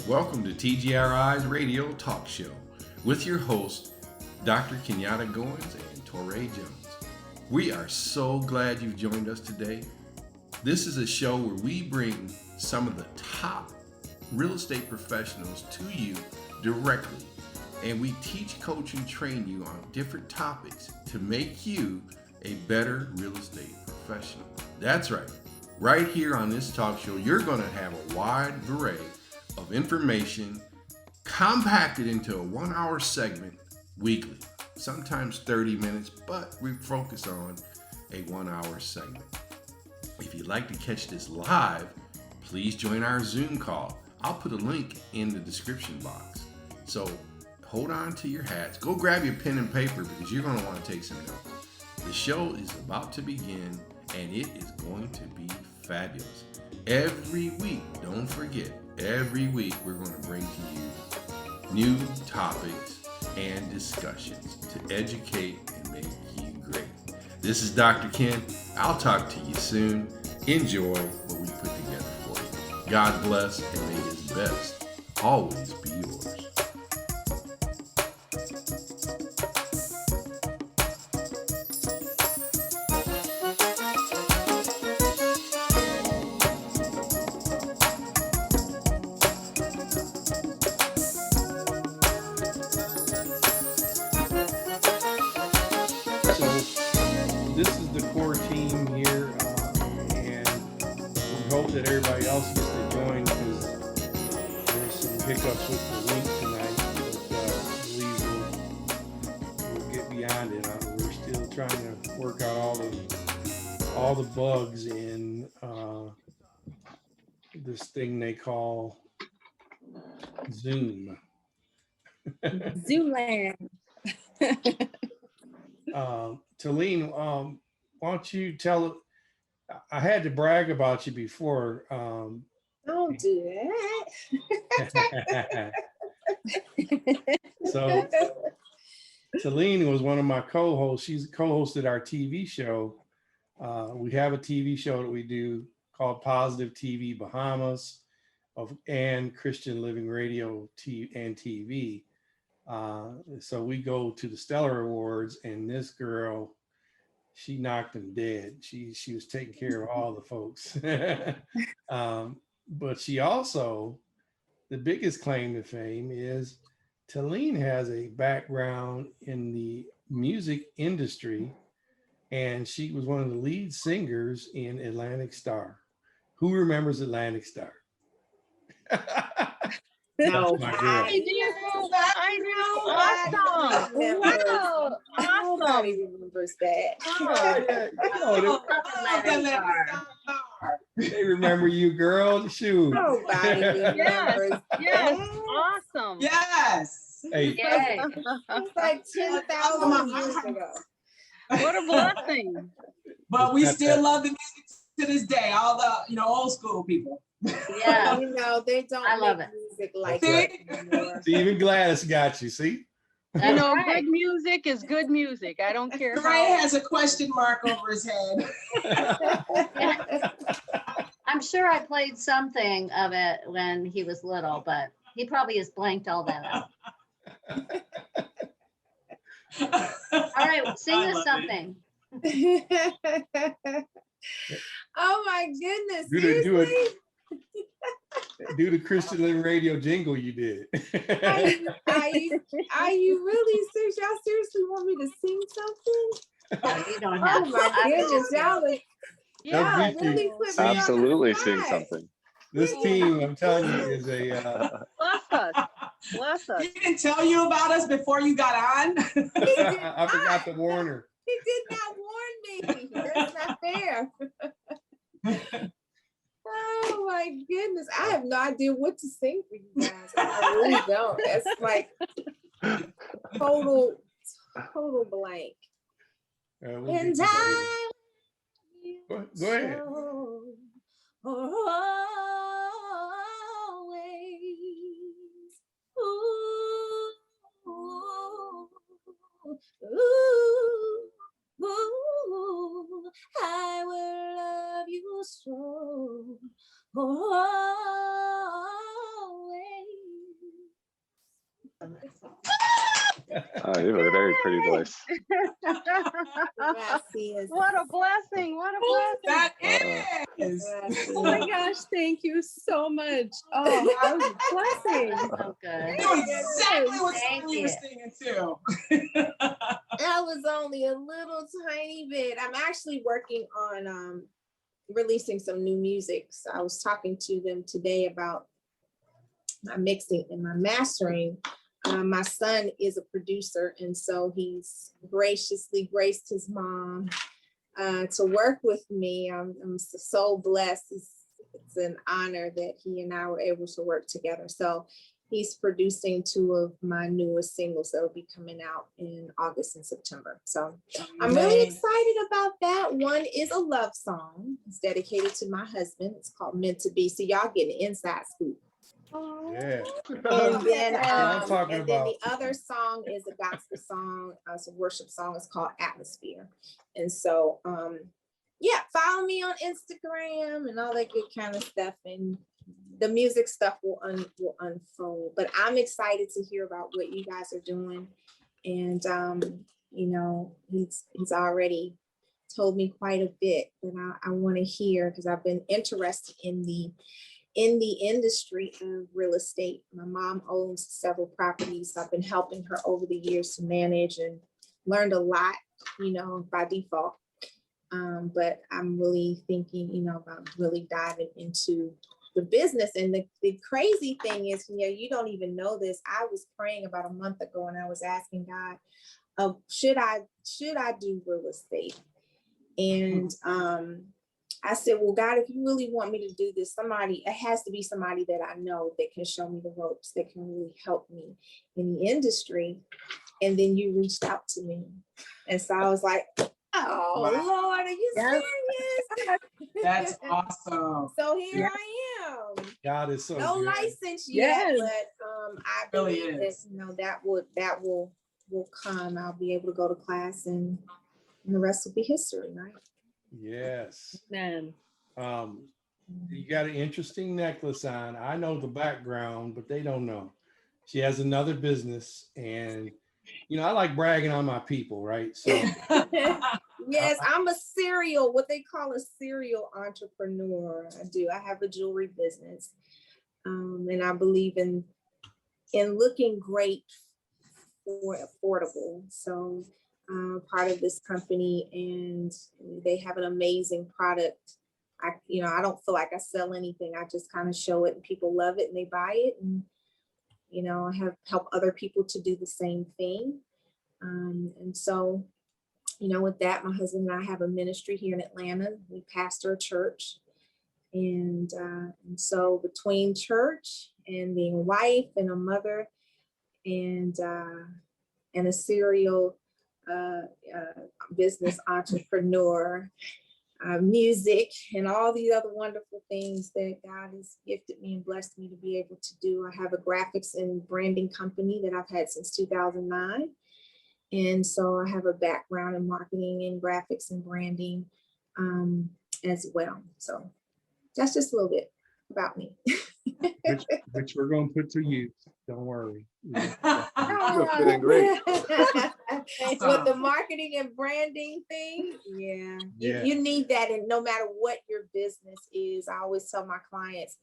Welcome to TGRI's radio talk show with your hosts, Dr. Kenyatta Goins and Torrey Jones. We are so glad you've joined us today. This is a show where we bring some of the top real estate professionals to you directly, and we teach, coach, and train you on different topics to make you a better real estate professional. That's right. Right here on this talk show, you're going to have a wide array of information compacted into a 1-hour segment weekly, sometimes 30 minutes, but we focus on a 1-hour segment. If you'd like to catch this live, please join our Zoom call. I'll put a link in the description box. So hold on to your hats. Go grab your pen and paper because you're going to want to take some notes. The show is about to begin and it is going to be fabulous. Every week, don't forget, every week we're going to bring to you new topics and discussions to educate and make you great. This is Dr. Ken. I'll talk to you soon. Enjoy what we put together for you. God bless and may His best always be yours. This is the core team here, and we hope that everybody else gets to join because there's some hiccups with the link tonight, but I believe we'll get beyond it. We're still trying to work out all the bugs in this thing they call Zoom. Zoomland. Talene, why don't you tell? I had to brag about you before. Don't do that. So Talene was one of my co-hosts. She's co-hosted our TV show. We have a TV show that we do called Positive TV Bahamas and Christian Living Radio and TV. So we go to the Stellar Awards, and this girl, she knocked them dead. She was taking care of all the folks. But she also, the biggest claim to fame is Talene has a background in the music industry, and she was one of the lead singers in Atlantic Star. Who remembers Atlantic Star? No, I do. Awesome. Wow. Awesome. Nobody remembers that. Oh, they remember you, girl. Shoot. Nobody remembers. Yes. Awesome. Yes. Hey. Yay. It's like 10,000 years ago. What a blessing. But we still love the music to this day. All the old school people. Yeah. They don't I love make it. music like that anymore. Even Gladys got you, see? That's right. Good music is good music. I don't care. Ray has a question mark over his head. Yeah. I'm sure I played something of it when he was little, but he probably has blanked all that out. All right, sing us something. Oh my goodness. Do the Christian Living Radio jingle you did. Are you really serious? Y'all seriously want me to sing something? No, you don't have Oh my goodness, y'all are Yeah. really put me on the Absolutely sing spot. something. This team, I'm telling you, is a Bless us. Bless us. He didn't tell you about us before you got on. I forgot to warn her. He did not warn me. That's not fair. Oh my goodness. I have no idea what to sing for you guys. I really don't. That's like total blank. We'll get And you I Go ahead. always I will love you so Oh, you have a very pretty voice. always. What a blessing. What a blessing. That Uh-oh. is. Oh my gosh, thank you so much. Oh, that was a blessing. So good. You know exactly what Thank song you were you. singing too. That was only a little tiny bit. I'm actually working on releasing some new music. So I was talking to them today about my mixing and my mastering. My son is a producer, and so he's graciously graced his mom to work with me. I'm so blessed. It's an honor that he and I were able to work together. So he's producing 2 of my newest singles that will be coming out in August and September. So I'm really excited about that. One is a love song. It's dedicated to my husband. It's called Meant to Be. So y'all get an inside scoop. Yeah. And then, I'm talking and then about. the other song is a gospel song. It's a worship song. It's called Atmosphere. And so, yeah, follow me on Instagram and all that good kind of stuff. And the music stuff will unfold. But I'm excited to hear about what you guys are doing. And you know, he's already told me quite a bit that I want to hear, because I've been interested in the industry of real estate. My mom owns several properties. I've been helping her over the years to manage, and learned a lot, you know, by default. But I'm really thinking, you know, about really diving into the business. And the crazy thing is, you know, you don't even know this. I was praying about a month ago, and I was asking God, should I do real estate? And I said, well, God, if you really want me to do this, it has to be somebody that I know that can show me the ropes, that can really help me in the industry. And then you reached out to me. And so I was like, oh, Wow. Lord, are you Yes. serious? That's awesome. So here Yeah. I am. God is so No good. license yet, Yes. but I Really believe that, is. you know, that will come. I'll be able to go to class, and the rest will be history, right? Yes. Man. You got an interesting necklace on. I know the background, but they don't know. She has another business, and you know, I like bragging on my people, right? So Yes, I'm what they call a serial entrepreneur. I do. I have a jewelry business. And I believe in looking great for affordable. So I'm part of this company, and they have an amazing product. I don't feel like I sell anything. I just kind of show it, and people love it and they buy it. And, you know, I have help other people to do the same thing. And so, you know, with that, my husband and I have a ministry here in Atlanta. We pastor a church. And so between church and being a wife and a mother and a serial business entrepreneur, music, and all these other wonderful things that God has gifted me and blessed me to be able to do. I have a graphics and branding company that I've had since 2009. And so I have a background in marketing and graphics and branding as well. So that's just a little bit about me. which we're going to put to use. Don't worry. You're feeling great. With the marketing and branding thing, Yeah. you need that. And no matter what your business is, I always tell my clients,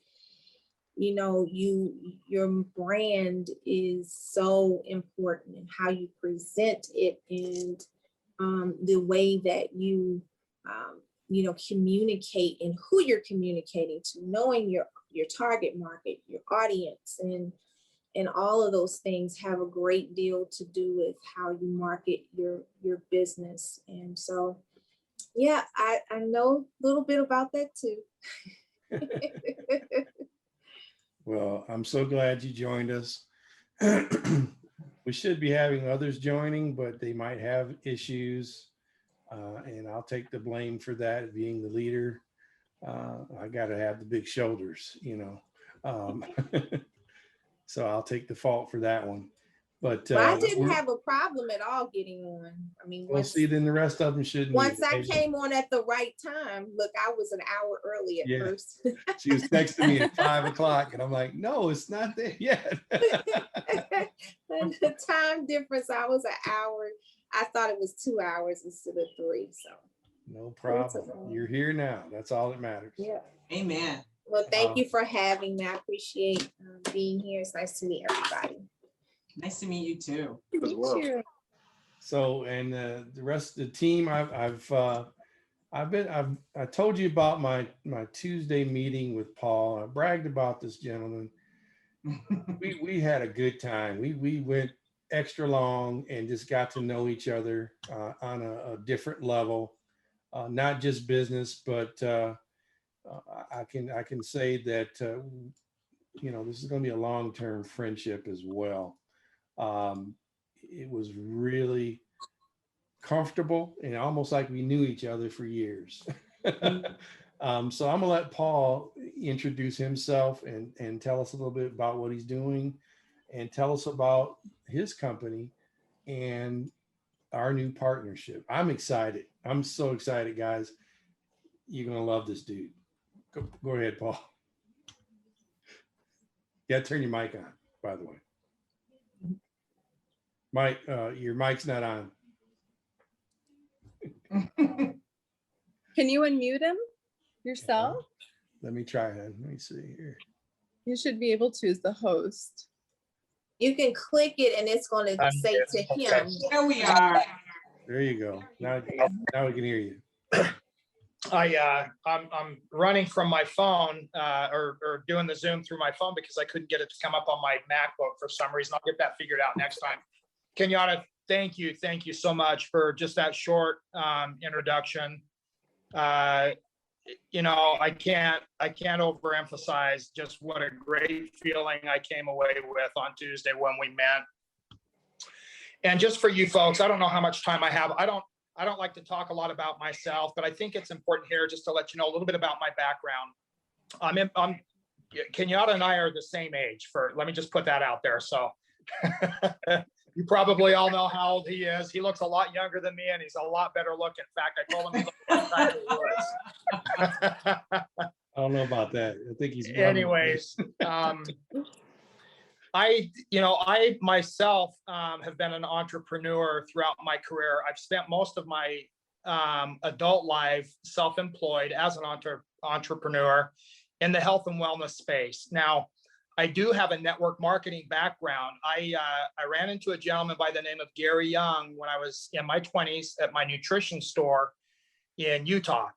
you know, your brand is so important, and how you present it, and the way that you communicate, and who you're communicating to, knowing your target market, your audience, and all of those things have a great deal to do with how you market your business. And so, yeah, I know a little bit about that too. Well, I'm so glad you joined us. We should be having others joining, but they might have issues. And I'll take the blame for that, being the leader. I got to have the big shoulders, you know. So I'll take the fault for that one. But But I didn't have a problem at all getting on. I mean, we'll see. Then the rest of them shouldn't. once I came on at the right time, look, I was an hour early at first. She was texting me at 5 o'clock, and I'm like, no, it's not there yet. And the time difference, I was an hour. I thought it was 2 hours instead of 3. So No problem. You're here now. That's all that matters. yeah. Amen. Well, thank you for having me. I appreciate being here. It's nice to meet everybody. Nice to meet you too. As well. So, and the rest of the team, I told you about my Tuesday meeting with Paul. I bragged about this gentleman. We had a good time. We went extra long and just got to know each other on a different level, not just business, but I can say that this is going to be a long-term friendship as well. It was really comfortable and almost like we knew each other for years. So I'm gonna let Paul introduce himself and tell us a little bit about what he's doing and tell us about his company and our new partnership. I'm excited. I'm so excited, guys. You're gonna love this dude. Go ahead, Paul. Yeah, turn your mic on, by the way. Mike, your mic's not on. Can you unmute him yourself? Let me try it. Let me see here. You should be able to as the host. You can click it and it's going to say to him. There we are. There you go. Now we can hear you. I'm running from my phone or doing the Zoom through my phone because I couldn't get it to come up on my MacBook for some reason. I'll get that figured out next time. Kenyatta, thank you so much for just that short introduction. I can't overemphasize just what a great feeling I came away with on Tuesday when we met. And just for you folks, I don't know how much time I have. I don't like to talk a lot about myself, but I think it's important here just to let you know a little bit about my background. Kenyatta and I are the same age. Let me just put that out there. So you probably all know how old he is. He looks a lot younger than me, and he's a lot better looking. In fact, I told him he looked like Tiger Woods. I don't know about that. I think he's. Anyways, I myself have been an entrepreneur throughout my career. I've spent most of my adult life self-employed as an entrepreneur in the health and wellness space. Now, I do have a network marketing background. I ran into a gentleman by the name of Gary Young when I was in my 20s at my nutrition store in Utah.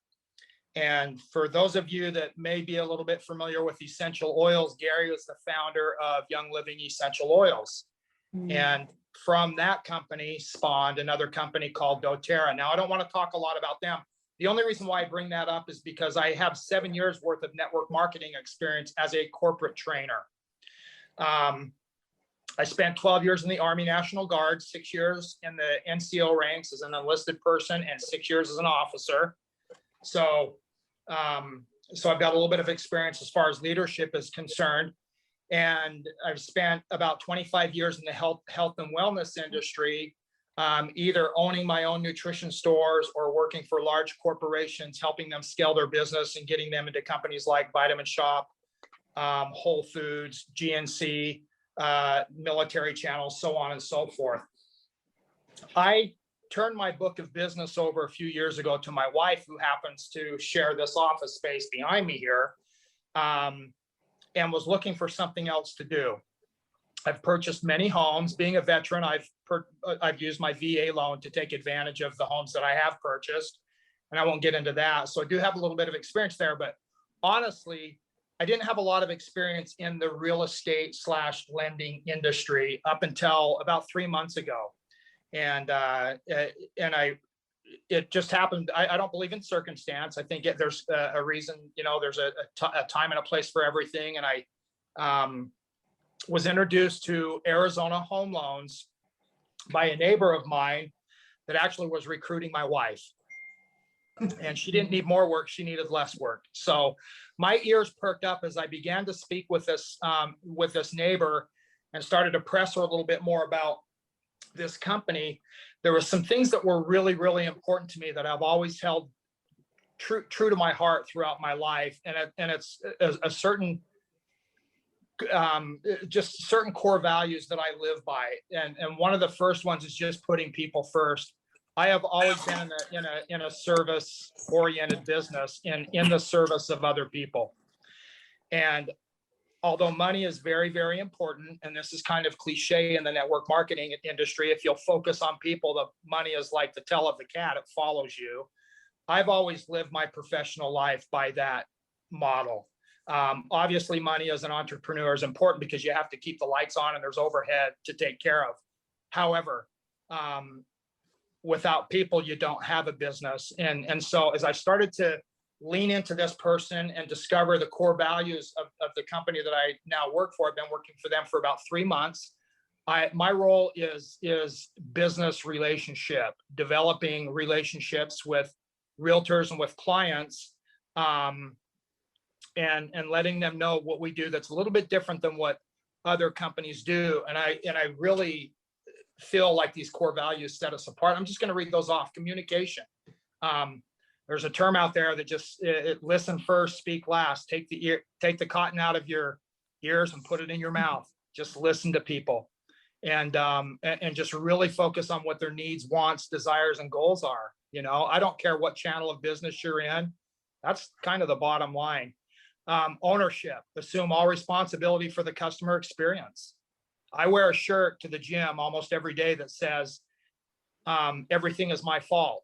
And for those of you that may be a little bit familiar with essential oils, Gary was the founder of Young Living Essential Oils. And from that company spawned another company called doTERRA. Now, I don't want to talk a lot about them. The only reason why I bring that up is because I have 7 years worth of network marketing experience as a corporate trainer. I spent 12 years in the Army National Guard, 6 years in the NCO ranks as an enlisted person, and 6 years as an officer. So I've got a little bit of experience as far as leadership is concerned. And I've spent about 25 years in the health and wellness industry, either owning my own nutrition stores or working for large corporations, helping them scale their business and getting them into companies like Vitamin Shop, Whole Foods, GNC, military channels, so on and so forth. I turned my book of business over a few years ago to my wife, who happens to share this office space behind me here, and was looking for something else to do. I've purchased many homes. Being a veteran, I've used my VA loan to take advantage of the homes that I have purchased, and I won't get into that. So I do have a little bit of experience there, but honestly, I didn't have a lot of experience in the real estate / lending industry up until about 3 months ago. And it just happened. I don't believe in circumstance. I think there's a reason, there's a time and a place for everything. And I was introduced to Arizona home loans by a neighbor of mine that actually was recruiting my wife. And she didn't need more work, she needed less work. So my ears perked up as I began to speak with this neighbor. and started to press her a little bit more about this company, there were some things that were really, really important to me that I've always held true to my heart throughout my life. And it's a certain, just certain core values that I live by. And one of the first ones is just putting people first. I have always been in a service oriented business, in the service of other people. And although money is very, very important, and this is kind of cliche in the network marketing industry, if you'll focus on people, the money is like the tail of the cat, it follows you. I've always lived my professional life by that model. Obviously, money as an entrepreneur is important because you have to keep the lights on and there's overhead to take care of. However, without people, you don't have a business. And so as I started to lean into this person and discover the core values of the company that I now work for, I've been working for them for about 3 months. My role is business relationship, developing relationships with realtors and with clients, and letting them know what we do that's a little bit different than what other companies do. And I really feel like these core values set us apart. I'm just going to read those off. Communication. There's a term out there that just listen first, speak last. Take the cotton out of your ears and put it in your mouth. Just listen to people, and just really focus on what their needs, wants, desires, and goals are. You know, I don't care what channel of business you're in. That's kind of the bottom line. Ownership. Assume all responsibility for the customer experience. I wear a shirt to the gym almost every day that says, everything is my fault.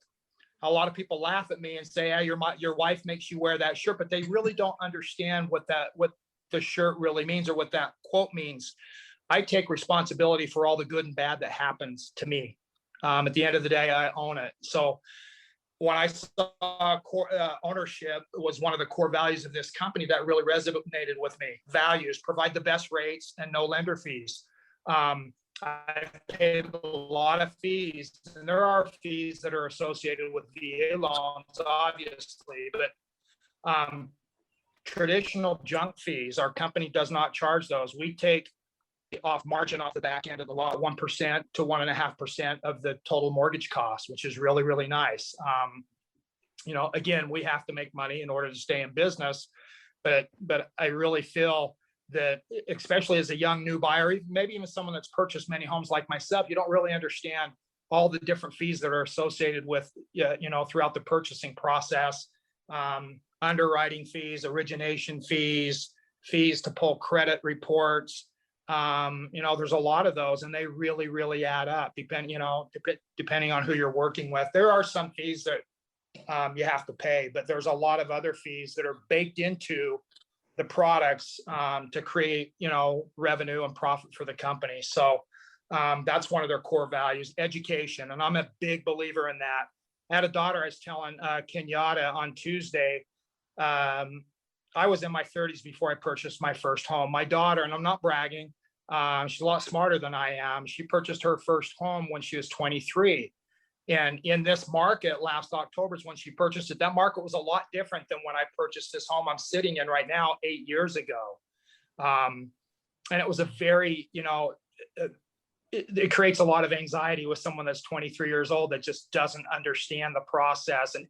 A lot of people laugh at me and say, hey, your wife makes you wear that shirt, but they really don't understand what the shirt really means or what that quote means. I take responsibility for all the good and bad that happens to me. At the end of the day, I own it. So when I saw ownership was one of the core values of this company, that really resonated with me. Values: provide the best rates and no lender fees. I paid a lot of fees, and there are fees that are associated with VA loans, obviously, but traditional junk fees, our company does not charge those. We take off margin off the back end of the law, 1% to 1.5% of the total mortgage cost, which is really, really nice. You know, again, we have to make money in order to stay in business, but I really feel that, especially as a young new buyer, maybe even someone that's purchased many homes like myself, you don't really understand all the different fees that are associated with, you know, throughout the purchasing process. Underwriting fees, origination fees, fees to pull credit reports. You know, there's a lot of those, and they really, really add up, depending on who you're working with. There are some fees that you have to pay, but there's a lot of other fees that are baked into the products to create, you know, revenue and profit for the company. So that's one of their core values. Education, and I'm a big believer in that. I had a daughter. I was telling Kenyatta on Tuesday, I was in my 30s before I purchased my first home. My daughter, and I'm not bragging, she's a lot smarter than I am. She purchased her first home when she was 23. And in this market, last October is when she purchased it. That market was a lot different than when I purchased this home I'm sitting in right now 8 years ago. And it was a very, you know, it creates a lot of anxiety with someone that's 23 years old that just doesn't understand the process. And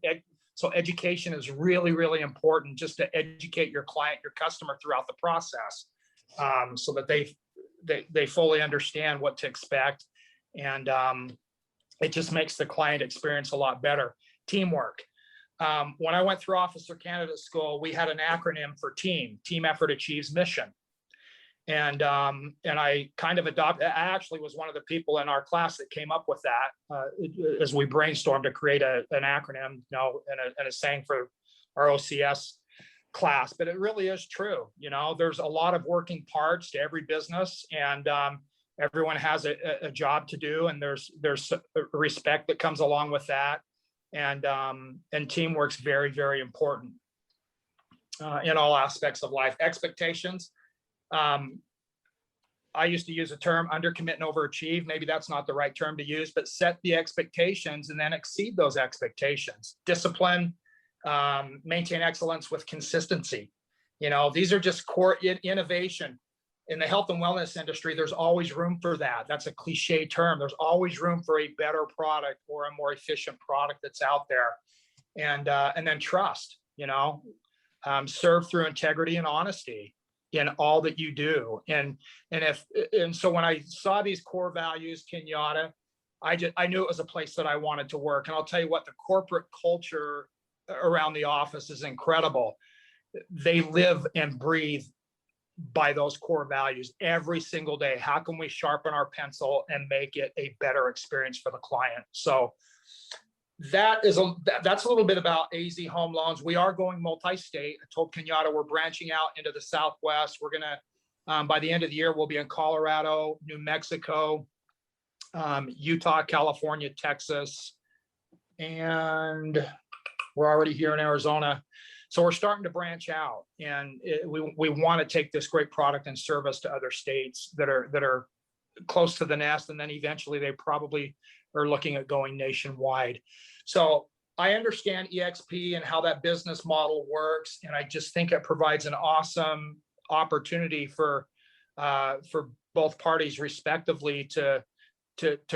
so education is really, really important, just to educate your client, your customer throughout the process, so that they fully understand what to expect. And it just makes the client experience a lot better. Teamwork. When I went through Officer Candidate School, we had an acronym for team effort achieves mission. And I kind of adopted, I actually was one of the people in our class that came up with that as we brainstormed to create an acronym, you know, and a saying for our OCS class. But it really is true. You know, there's a lot of working parts to every business, and everyone has a job to do, and there's respect that comes along with that. And teamwork's very, very important in all aspects of life. Expectations. I used to use the term undercommit and overachieve. Maybe that's not the right term to use, but set the expectations and then exceed those expectations. Discipline, maintain excellence with consistency. You know, these are just core innovation. in the health and wellness industry, there's always room for that. That's a cliche term. There's always room for a better product or a more efficient product that's out there. And then trust, serve through integrity and honesty in all that you do. And so when I saw these core values, Kenyatta, I knew it was a place that I wanted to work. And I'll tell you what, the corporate culture around the office is incredible. They live and breathe by those core values every single day. How can we sharpen our pencil and make it a better experience for the client? So that's a little bit about AZ Home Loans. We are going multi-state. I told Kenyatta we're branching out into the Southwest. We're gonna, by the end of the year, we'll be in Colorado, New Mexico, Utah, California, Texas, and we're already here in Arizona. So we're starting to branch out, and we want to take this great product and service to other states that are close to the nest, and then eventually they probably are looking at going nationwide. So I understand EXP and how that business model works, and I just think it provides an awesome opportunity for both parties respectively to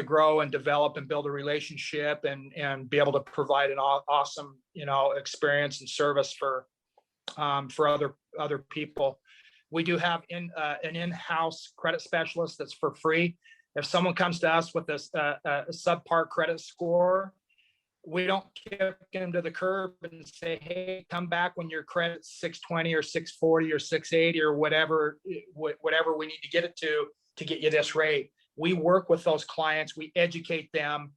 grow and develop and build a relationship and be able to provide an awesome, experience and service for other people. We do have an in-house credit specialist that's for free. If someone comes to us with a subpar credit score, we don't kick them to the curb and say, hey, come back when your credit's 620 or 640 or 680 or whatever we need to get it to get you this rate. We work with those clients, we educate them,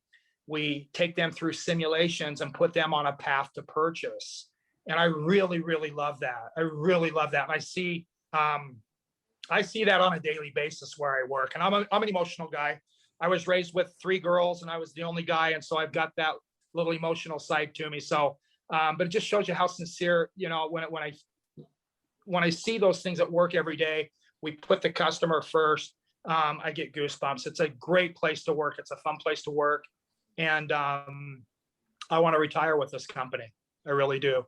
we take them through simulations and put them on a path to purchase. And I really, really love that. I really love that. And I see that on a daily basis where I work. And I'm an emotional guy. I was raised with 3 girls and I was the only guy. And so I've got that little emotional side to me. So, but it just shows you how sincere, when I see those things at work every day, we put the customer first. I get goosebumps. It's a great place to work. It's a fun place to work. And I want to retire with this company. I really do.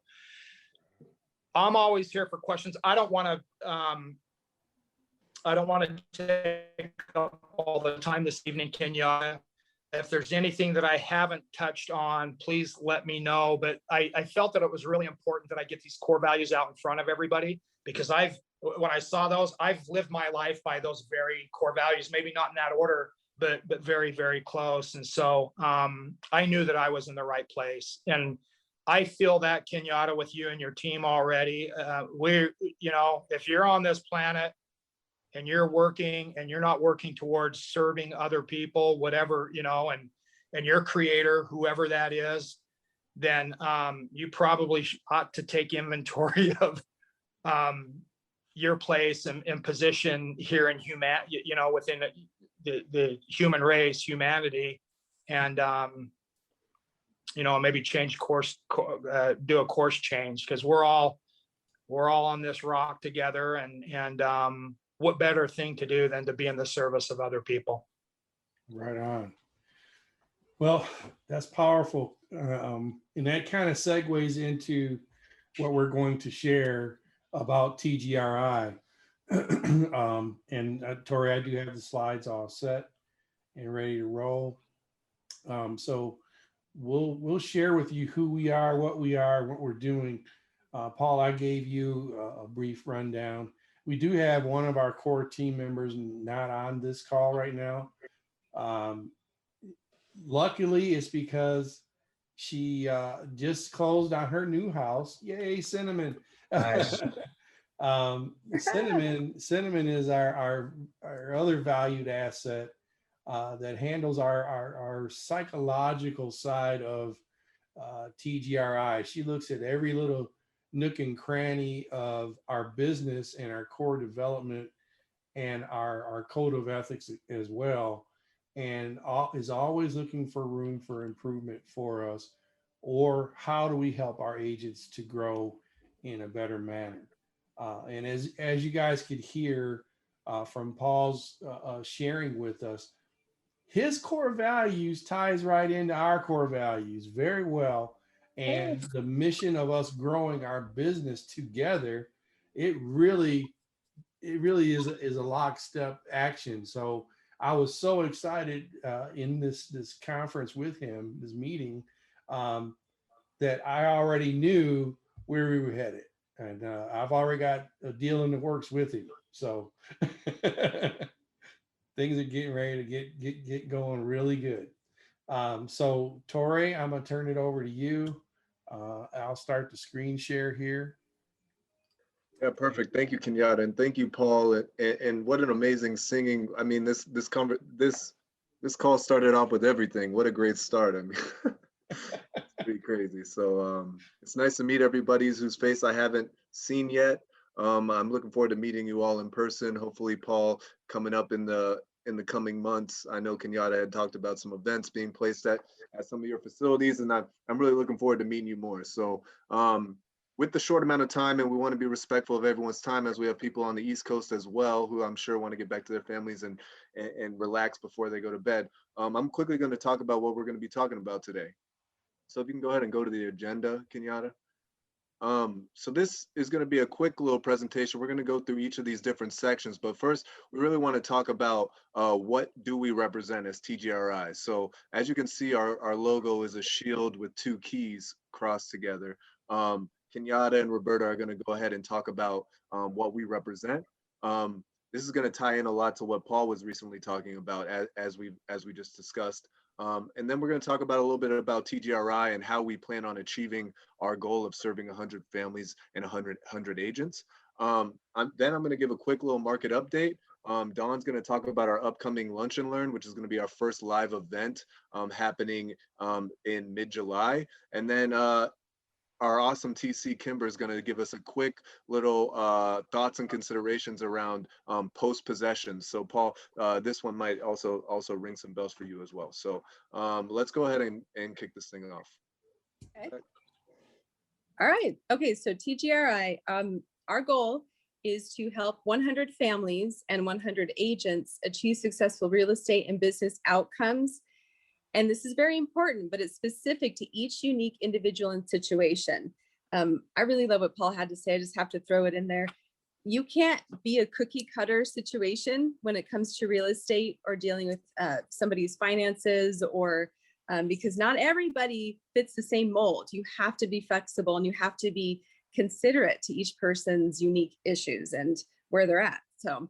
I'm always here for questions. I don't want to take up all the time this evening, Kenya. If there's anything that I haven't touched on, please let me know. But I felt that it was really important that I get these core values out in front of everybody, because when I saw those, I've lived my life by those very core values, maybe not in that order, but very, very close. And so I knew that I was in the right place. And I feel that, Kenyatta, with you and your team already. If you're on this planet and you're working and you're not working towards serving other people, whatever, and your creator, whoever that is, then you probably ought to take inventory of your place and position here in within the human race, humanity, and maybe change course, do a course change, because we're all on this rock together, and what better thing to do than to be in the service of other people. Right on. Well, that's powerful. And that kind of segues into what we're going to share about TGRI. And Tori, I do have the slides all set and ready to roll. So we'll share with you who we are, what we're doing. Paul, I gave you a brief rundown. We do have one of our core team members not on this call right now. Luckily, it's because she just closed on her new house. Yay, Cinnamon. Nice. Cinnamon is our other valued asset that handles our psychological side of TGRI. She looks at every little nook and cranny of our business and our core development and our code of ethics as well, and is always looking for room for improvement for us, or how do we help our agents to grow in a better manner. And as you guys could hear from Paul's sharing with us, his core values ties right into our core values very well. And the mission of us growing our business together, it really it really is a lockstep action. So I was so excited in this conference with him, this meeting, that I already knew where we were headed, and I've already got a deal in the works with him. So things are getting ready to get going really good. So Torre, I'm gonna turn it over to you. I'll start the screen share here. Yeah, perfect. Thank you, Kenyatta, and thank you, Paul. And what an amazing singing. I mean, this call started off with everything. What a great start. I mean, it's pretty crazy. So it's nice to meet everybody whose face I haven't seen yet. I'm looking forward to meeting you all in person. Hopefully, Paul, coming up in the coming months. I know Kenyatta had talked about some events being placed at some of your facilities, and I'm really looking forward to meeting you more. So with the short amount of time, and we want to be respectful of everyone's time, as we have people on the East Coast as well, who I'm sure want to get back to their families and relax before they go to bed. I'm quickly going to talk about what we're going to be talking about today. So if you can go ahead and go to the agenda, Kenyatta. So this is going to be a quick little presentation. We're going to go through each of these different sections, but first we really want to talk about what do we represent as TGRI. So as you can see, our logo is a shield with two keys crossed together. Kenyatta and Roberta are going to go ahead and talk about what we represent. This is going to tie in a lot to what Paul was recently talking about as we just discussed. And then we're going to talk about a little bit about TGRI and how we plan on achieving our goal of serving 100 families and 100 agents. Then I'm going to give a quick little market update. Dawn's going to talk about our upcoming Lunch and Learn, which is going to be our first live event happening in mid-July. And then our awesome TC Kimber is going to give us a quick little thoughts and considerations around post-possession. So Paul, this one might also ring some bells for you as well. So let's go ahead and kick this thing off. Okay. All right. Okay. So TGRI, our goal is to help 100 families and 100 agents achieve successful real estate and business outcomes. And this is very important, but it's specific to each unique individual and situation. I really love what Paul had to say. I just have to throw it in there. You can't be a cookie cutter situation when it comes to real estate or dealing with somebody's finances, or because not everybody fits the same mold. You have to be flexible and you have to be considerate to each person's unique issues and where they're at. So,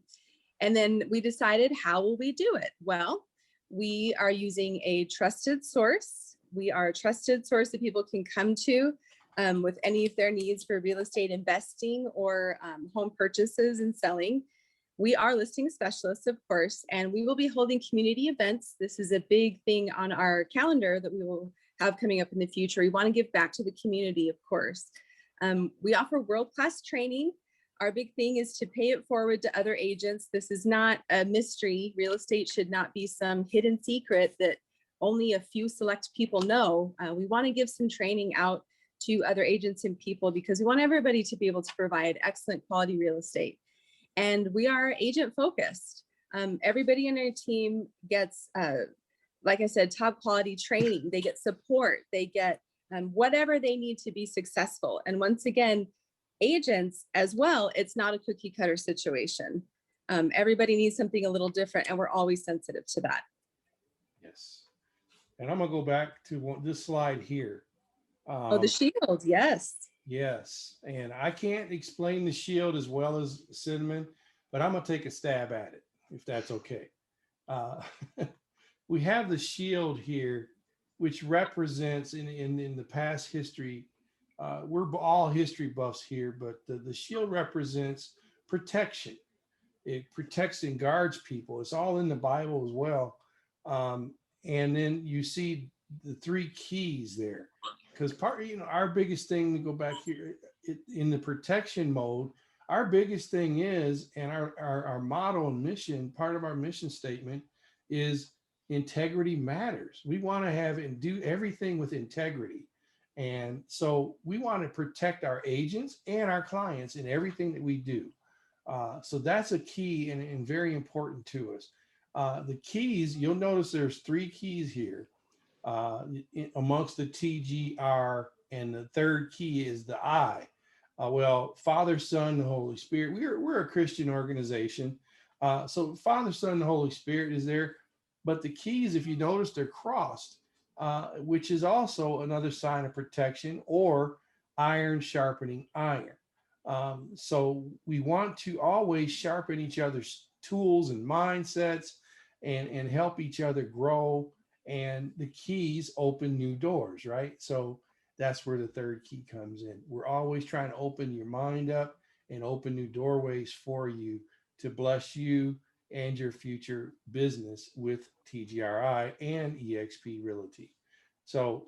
and then we decided, how will we do it? Well, we are using a trusted source. We are a trusted source that people can come to with any of their needs for real estate investing or home purchases and selling. We are listing specialists, of course, and we will be holding community events. This is a big thing on our calendar that we will have coming up in the future. We want to give back to the community, of course. We offer world-class training. Our big thing is to pay it forward to other agents. This is not a mystery. Real estate should not be some hidden secret that only a few select people know. We want to give some training out to other agents and people because we want everybody to be able to provide excellent quality real estate. And we are agent focused. Everybody in our team gets, like I said, top quality training. They get support. They get whatever they need to be successful. And once again, agents as well, it's not a cookie cutter situation. Everybody needs something a little different, and we're always sensitive to that. Yes. And I'm gonna go back to this slide here. Oh, the shield, yes. Yes, and I can't explain the shield as well as Cinnamon, but I'm gonna take a stab at it, if that's okay. We have the shield here, which represents in the past history. We're all history buffs here, but the shield represents protection. It protects and guards people. It's all in the Bible as well. And then you see the three keys there, because our biggest thing, to go back here in the protection mode, our biggest thing is, and our motto and mission, part of our mission statement is integrity matters. We want to have and do everything with integrity. And so we want to protect our agents and our clients in everything that we do. So that's a key and very important to us. The keys, you'll notice there's three keys here amongst the TGR, and the third key is the I. Well, Father, Son, the Holy Spirit. We're a Christian organization. So Father, Son, the Holy Spirit is there. But the keys, if you notice, they're crossed, which is also another sign of protection, or iron sharpening iron. So we want to always sharpen each other's tools and mindsets and help each other grow. And the keys open new doors, right? So that's where the third key comes in. We're always trying to open your mind up and open new doorways for you to bless you and your future business with TGRI and EXP Realty. So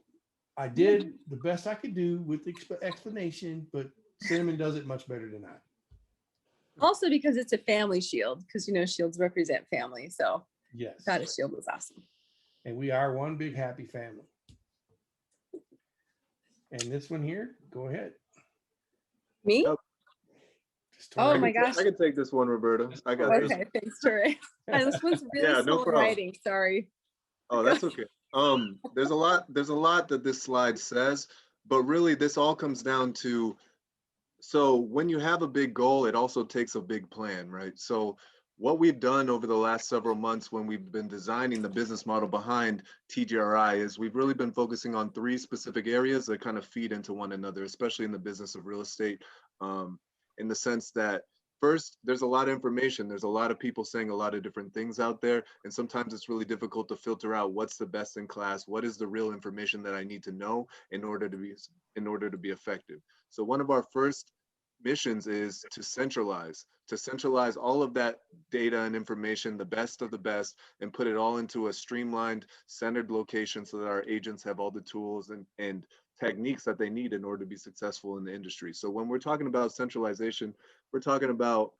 I did the best I could do with the explanation, but Cinnamon does it much better than I. Also because it's a family shield, because shields represent family. So Yes. I thought a shield was awesome. And we are one big happy family. And this one here, go ahead. Me? Yep. Oh my gosh. I can take this one, Roberta. I got this. Okay, thanks, Tori. This one's really Yeah, no slow problem. writing. Sorry. Oh, that's okay. There's a lot that this slide says, but really this all comes down to, so when you have a big goal, it also takes a big plan, right? So what we've done over the last several months when we've been designing the business model behind TGRI is we've really been focusing on 3 specific areas that kind of feed into one another, especially in the business of real estate, in the sense that first, there's a lot of information. There's a lot of people saying a lot of different things out there. And sometimes it's really difficult to filter out what's the best in class, what is the real information that I need to know in order to be effective. So one of our first missions is to centralize all of that data and information, the best of the best, and put it all into a streamlined, centered location so that our agents have all the tools and techniques that they need in order to be successful in the industry. So when we're talking about centralization, we're talking about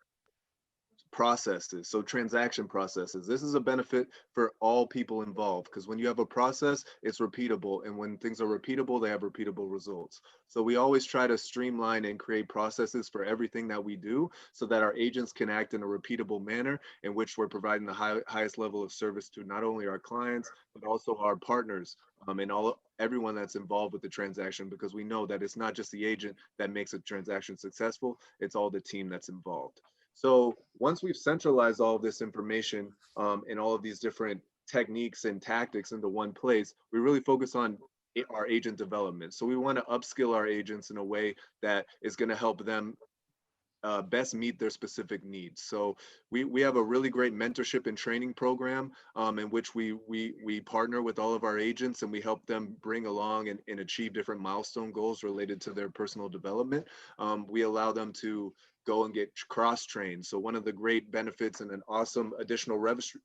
processes, so transaction processes. This is a benefit for all people involved, because when you have a process, it's repeatable, and when things are repeatable, they have repeatable results. So we always try to streamline and create processes for everything that we do so that our agents can act in a repeatable manner in which we're providing the highest level of service to not only our clients, but also our partners, and everyone that's involved with the transaction, because we know that it's not just the agent that makes a transaction successful, it's all the team that's involved. So once we've centralized all of this information and all of these different techniques and tactics into one place, we really focus on our agent development. So we want to upskill our agents in a way that is going to help them best meet their specific needs. So we have a really great mentorship and training program in which we partner with all of our agents, and we help them bring along and achieve different milestone goals related to their personal development. We allow them to go and get cross-trained. So one of the great benefits and an awesome additional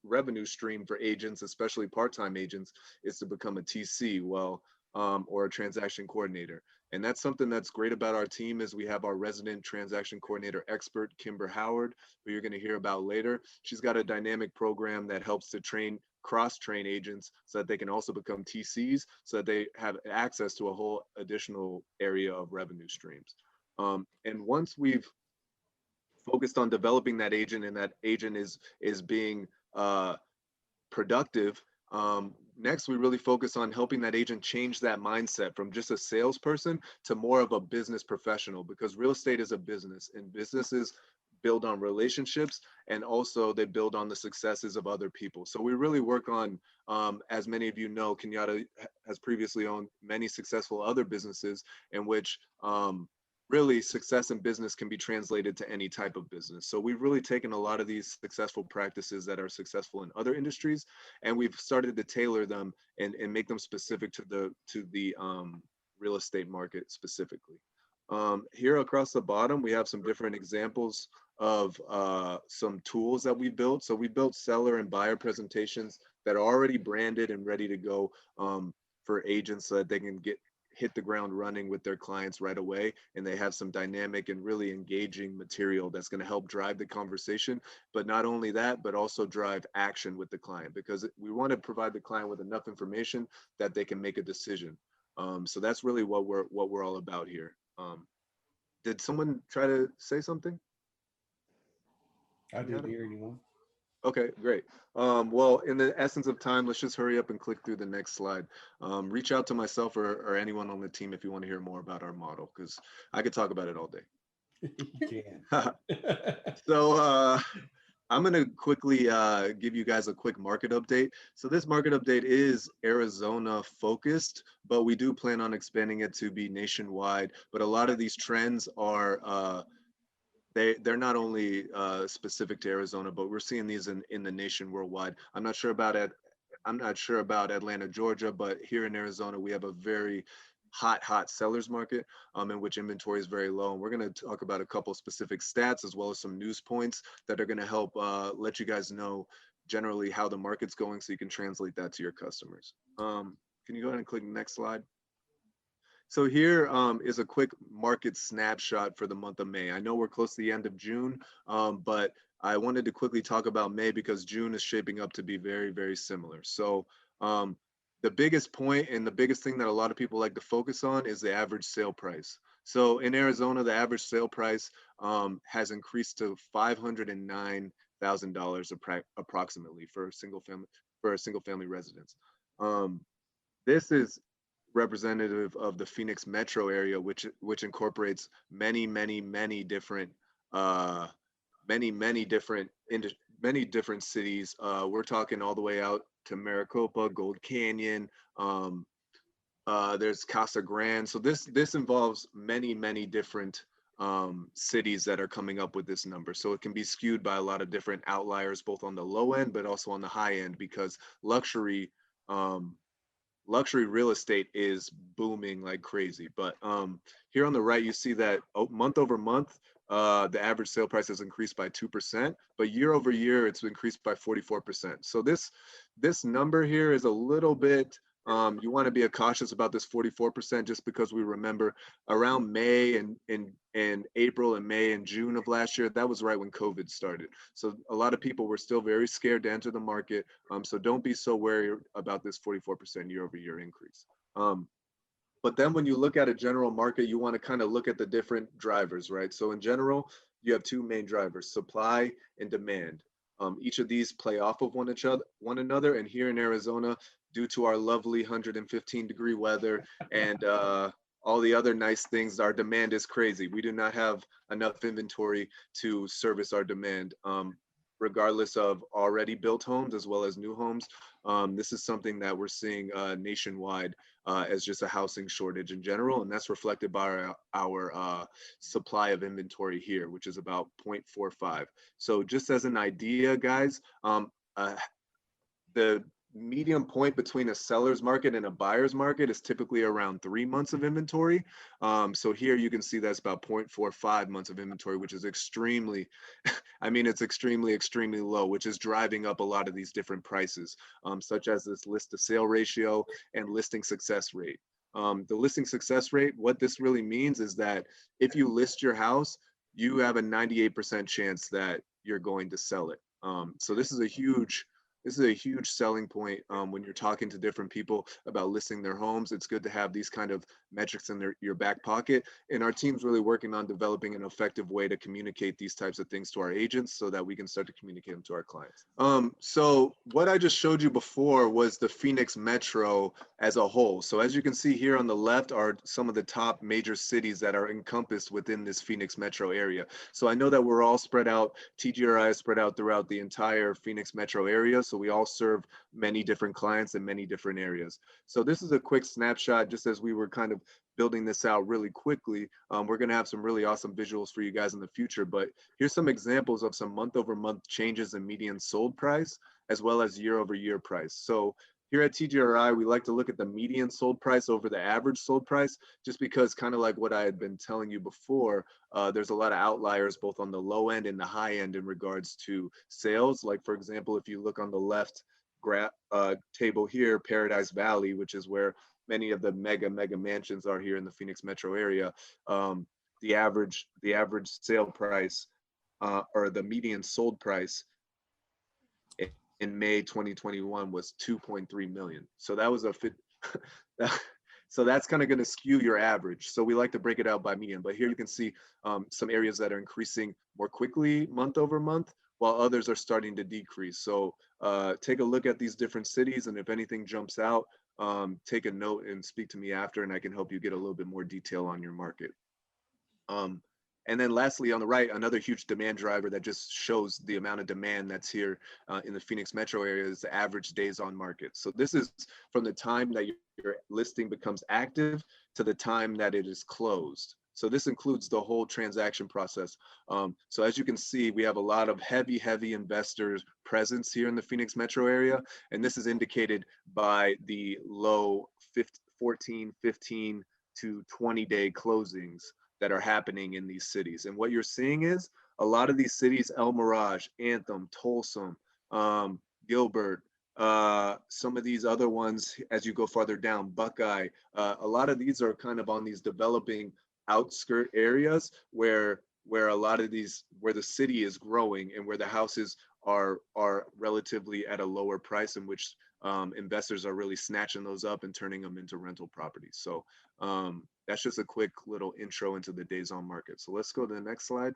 revenue stream for agents, especially part-time agents, is to become a TC, or a transaction coordinator. And that's something that's great about our team is we have our resident transaction coordinator expert, Kimber Howard, who you're going to hear about later. She's got a dynamic program that helps to cross-train agents so that they can also become TCs, so that they have access to a whole additional area of revenue streams. And once we've focused on developing that agent, and that agent is being productive, next we really focus on helping that agent change that mindset from just a salesperson to more of a business professional, because real estate is a business, and businesses build on relationships, and also they build on the successes of other people. So we really work on, as many of you know, Kenyatta has previously owned many successful other businesses in which really success in business can be translated to any type of business. So we've really taken a lot of these successful practices that are successful in other industries, and we've started to tailor them and make them specific to the real estate market specifically. Here across the bottom, we have some different examples of some tools that we built. So we built seller and buyer presentations that are already branded and ready to go for agents so that they can hit the ground running with their clients right away, and they have some dynamic and really engaging material that's going to help drive the conversation. But not only that, but also drive action with the client, because we want to provide the client with enough information that they can make a decision. So that's really what we're all about here. Did someone try to say something? I didn't hear anyone. Okay, great. Well, in the essence of time, let's just hurry up and click through the next slide. Reach out to myself or anyone on the team if you want to hear more about our model, because I could talk about it all day. You can. So I'm going to quickly give you guys a quick market update. So this market update is Arizona focused, but we do plan on expanding it to be nationwide. But a lot of these trends are they're not only specific to Arizona, but we're seeing these in the nation worldwide. I'm not sure about it. I'm not sure about Atlanta, Georgia, but here in Arizona, we have a very hot sellers market in which inventory is very low. And we're going to talk about a couple specific stats as well as some news points that are going to help let you guys know generally how the market's going so you can translate that to your customers. Can you go ahead and click next slide? So here is a quick market snapshot for the month of May. I know we're close to the end of June, but I wanted to quickly talk about May because June is shaping up to be very, very similar. So the biggest point and the biggest thing that a lot of people like to focus on is the average sale price. So in Arizona, the average sale price has increased to $509,000 approximately for a single family residence. This is representative of the Phoenix metro area, which incorporates many different many different cities. We're talking all the way out to Maricopa, Gold Canyon. There's Casa Grande. So this involves many different cities that are coming up with this number. So it can be skewed by a lot of different outliers, both on the low end, but also on the high end, because luxury real estate is booming like crazy. But here on the right, you see that month over month, the average sale price has increased by 2%, but year over year, it's increased by 44%. So this number here is a little bit, you want to be cautious about this 44% just because we remember around May and April and May and June of last year, that was right when COVID started. So a lot of people were still very scared to enter the market. So don't be so worried about this 44% year over year increase. But then when you look at a general market, you want to kind of look at the different drivers, right? So in general, you have two main drivers, supply and demand. Each of these play off of one another. And here in Arizona, due to our lovely 115-degree weather and all the other nice things, our demand is crazy. We do not have enough inventory to service our demand, regardless of already built homes as well as new homes. This is something that we're seeing nationwide as just a housing shortage in general, and that's reflected by our supply of inventory here, which is about 0.45. So just as an idea, guys, the medium point between a seller's market and a buyer's market is typically around 3 months of inventory. So here you can see that's about 0.45 months of inventory, which is extremely, I mean, it's extremely low, which is driving up a lot of these different prices, such as this list to sale ratio and listing success rate. The listing success rate, what this really means is that if you list your house, you have a 98% chance that you're going to sell it. So this is a huge selling point when you're talking to different people about listing their homes. It's good to have these kind of metrics in your back pocket. And our team's really working on developing an effective way to communicate these types of things to our agents so that we can start to communicate them to our clients. So what I just showed you before was the Phoenix Metro as a whole. So as you can see here on the left are some of the top major cities that are encompassed within this Phoenix Metro area. So I know that we're all spread out, TGRI is spread out throughout the entire Phoenix Metro area. So we all serve many different clients in many different areas. So this is a quick snapshot, just as we were kind of building this out really quickly. We're going to have some really awesome visuals for you guys in the future, but here's some examples of some month over month changes in median sold price, as well as year over year price. So here at TGRI, we like to look at the median sold price over the average sold price, just because kind of like what I had been telling you before, there's a lot of outliers both on the low end and the high end in regards to sales. Like for example, if you look on the left table here, Paradise Valley, which is where many of the mega mansions are here in the Phoenix metro area, the average sale price or the median sold price in May 2021 was 2.3 million. So that was so that's kind of going to skew your average. So we like to break it out by median, but here you can see some areas that are increasing more quickly month over month, while others are starting to decrease. So take a look at these different cities, and if anything jumps out, take a note and speak to me after, and I can help you get a little bit more detail on your market. And then lastly, on the right, another huge demand driver that just shows the amount of demand that's here in the Phoenix metro area is the average days on market. So this is from the time that your listing becomes active to the time that it is closed. So this includes the whole transaction process. So as you can see, we have a lot of heavy investors presence here in the Phoenix metro area. And this is indicated by the low 14, 15 to 20-day closings that are happening in these cities. And what you're seeing is a lot of these cities, El Mirage, Anthem, Folsom, Gilbert, some of these other ones, as you go farther down, Buckeye, a lot of these are kind of on these developing outskirt areas where a lot of these, where the city is growing and where the houses are relatively at a lower price, in which investors are really snatching those up and turning them into rental properties. So that's just a quick little intro into the days on market. So let's go to the next slide.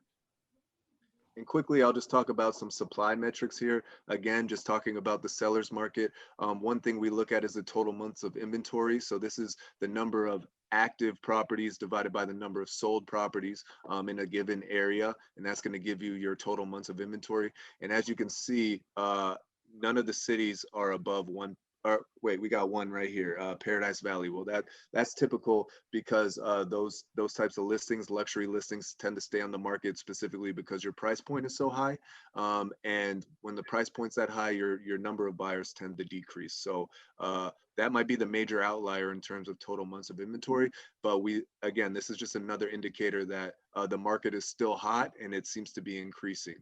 And quickly, I'll just talk about some supply metrics here. Again, just talking about the seller's market. One thing we look at is the total months of inventory. So this is the number of active properties divided by the number of sold properties in a given area. And that's going to give you your total months of inventory. And as you can see, none of the cities are above one. Or wait, we got one right here, Paradise Valley. Well, that's typical because those types of listings, luxury listings, tend to stay on the market specifically because your price point is so high. And when the price point's that high, your number of buyers tend to decrease. So that might be the major outlier in terms of total months of inventory. But again, this is just another indicator that the market is still hot and it seems to be increasing.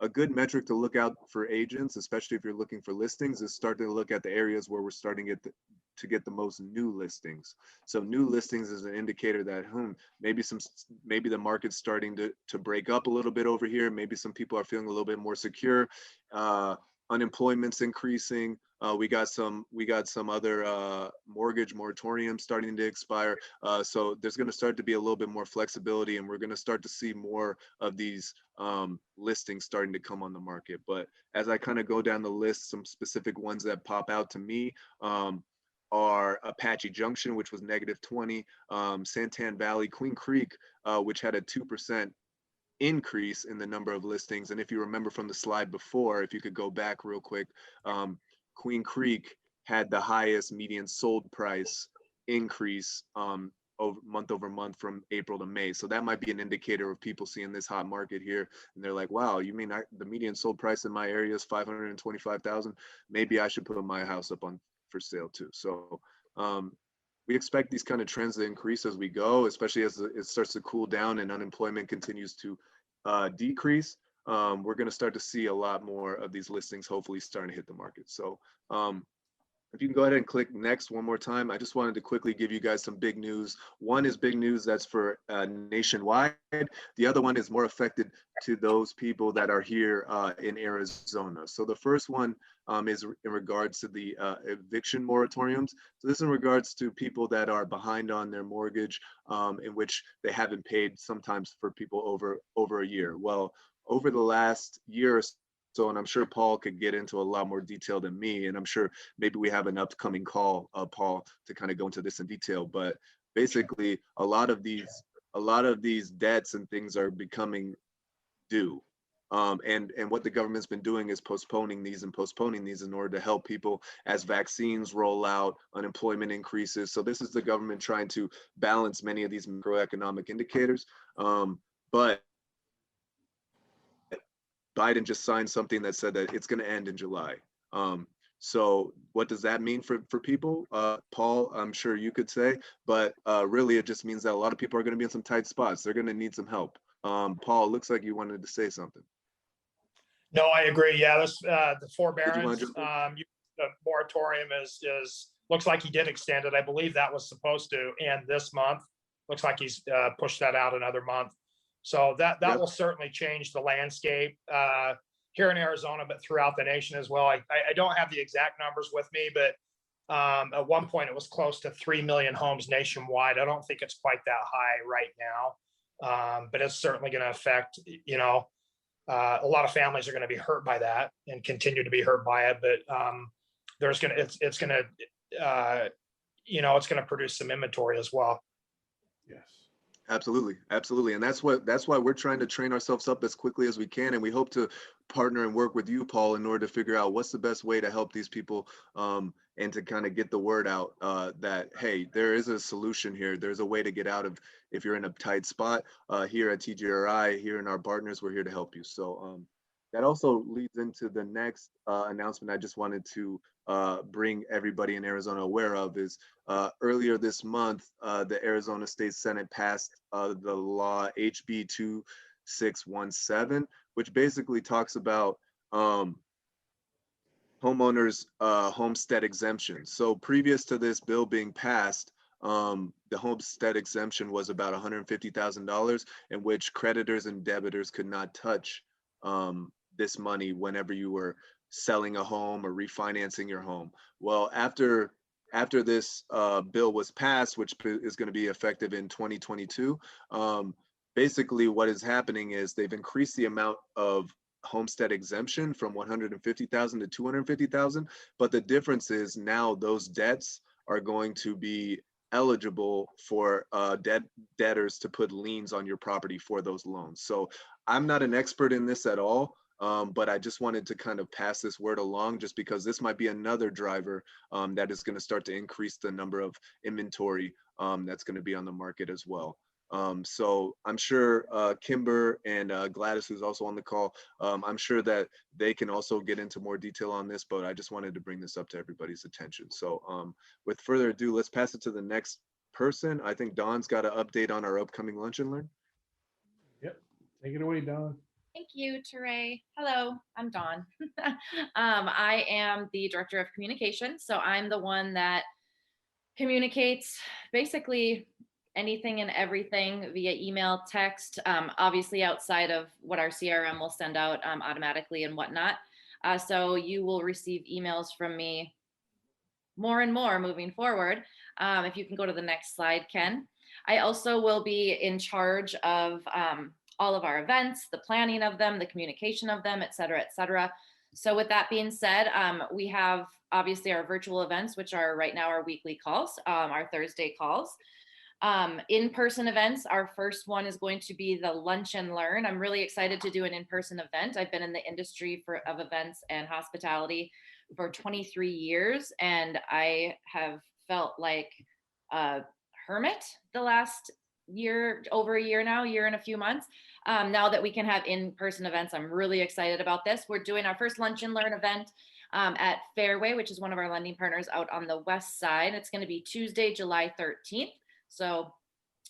A good metric to look out for agents, especially if you're looking for listings, is starting to look at the areas where we're starting to get the most new listings. So new listings is an indicator that maybe the market's starting to break up a little bit over here. Maybe some people are feeling a little bit more secure. Unemployment's increasing. We got some other mortgage moratoriums starting to expire. So there's going to start to be a little bit more flexibility, and we're going to start to see more of these listings starting to come on the market. But as I kind of go down the list, some specific ones that pop out to me are Apache Junction, which was -20, Santan Valley, Queen Creek, which had a 2% increase in the number of listings. And if you remember from the slide before, if you could go back real quick, Queen Creek had the highest median sold price increase month over month from April to May. So that might be an indicator of people seeing this hot market here. And they're like, wow, you mean the median sold price in my area is 525,000? Maybe I should put my house up for sale too. So we expect these kind of trends to increase as we go, especially as it starts to cool down and unemployment continues to decrease. We're going to start to see a lot more of these listings hopefully starting to hit the market. So if you can go ahead and click next one more time. I just wanted to quickly give you guys some big news. One is big news that's for nationwide. The other one is more affected to those people that are here in Arizona. So the first one is in regards to the eviction moratoriums. So this is in regards to people that are behind on their mortgage, in which they haven't paid sometimes for people over a year. Well, over the last year or so, and I'm sure Paul could get into a lot more detail than me, and I'm sure maybe we have an upcoming call, Paul, to kind of go into this in detail. But basically, a lot of these debts and things are becoming due. And what the government's been doing is postponing these in order to help people as vaccines roll out, unemployment increases. So this is the government trying to balance many of these macroeconomic indicators. But Biden just signed something that said that it's going to end in July. So what does that mean for people? Paul, I'm sure you could say, but really it just means that a lot of people are going to be in some tight spots. They're going to need some help. Paul, it looks like you wanted to say something. No, I agree. Yeah, this the forbearance, the moratorium is looks like he did extend it. I believe that was supposed to end this month. Looks like he's pushed that out another month. So that will certainly change the landscape here in Arizona, but throughout the nation as well. I don't have the exact numbers with me, but at one point it was close to 3 million homes nationwide. I don't think it's quite that high right now, but it's certainly going to affect, a lot of families are going to be hurt by that and continue to be hurt by it. But it's going to produce some inventory as well. Yes. Absolutely, absolutely. And that's why we're trying to train ourselves up as quickly as we can. And we hope to partner and work with you, Paul, in order to figure out what's the best way to help these people and to kind of get the word out that, hey, there is a solution here. There's a way to get out of, if you're in a tight spot here at TGRI, here in our partners, we're here to help you. So that also leads into the next announcement I just wanted to bring everybody in Arizona aware of is earlier this month, the Arizona State Senate passed the law HB 2617, which basically talks about homeowners homestead exemption. So previous to this bill being passed, the homestead exemption was about $150,000 in which creditors and debitors could not touch this money whenever you were selling a home or refinancing your home. Well, after this bill was passed, which is going to be effective in 2022, basically what is happening is they've increased the amount of homestead exemption from 150,000 to 250,000. But the difference is now those debts are going to be eligible for debtors to put liens on your property for those loans. So I'm not an expert in this at all. But I just wanted to kind of pass this word along just because this might be another driver that is going to start to increase the number of inventory that's going to be on the market as well. So I'm sure Kimber and Gladys, who's also on the call, I'm sure that they can also get into more detail on this, but I just wanted to bring this up to everybody's attention. So with further ado, let's pass it to the next person. I think Dawn's got an update on our upcoming Lunch and Learn. Yep, take it away, Dawn. Thank you, Teray. Hello, I'm Dawn. I am the Director of Communication. So I'm the one that communicates basically anything and everything via email, text, obviously outside of what our CRM will send out automatically and whatnot. So you will receive emails from me more and more moving forward. If you can go to the next slide, Ken. I also will be in charge of all of our events, the planning of them, the communication of them, et cetera, et cetera. So with that being said, we have obviously our virtual events, which are right now our weekly calls, our Thursday calls. In-person events, our first one is going to be the Lunch and Learn. I'm really excited to do an in-person event. I've been in the industry of events and hospitality for 23 years, and I have felt like a hermit the last year, over a year now, year and a few months. Now that we can have in-person events, I'm really excited about this. We're doing our first Lunch and Learn event at Fairway, which is one of our lending partners out on the west side. It's going to be Tuesday, July 13th. So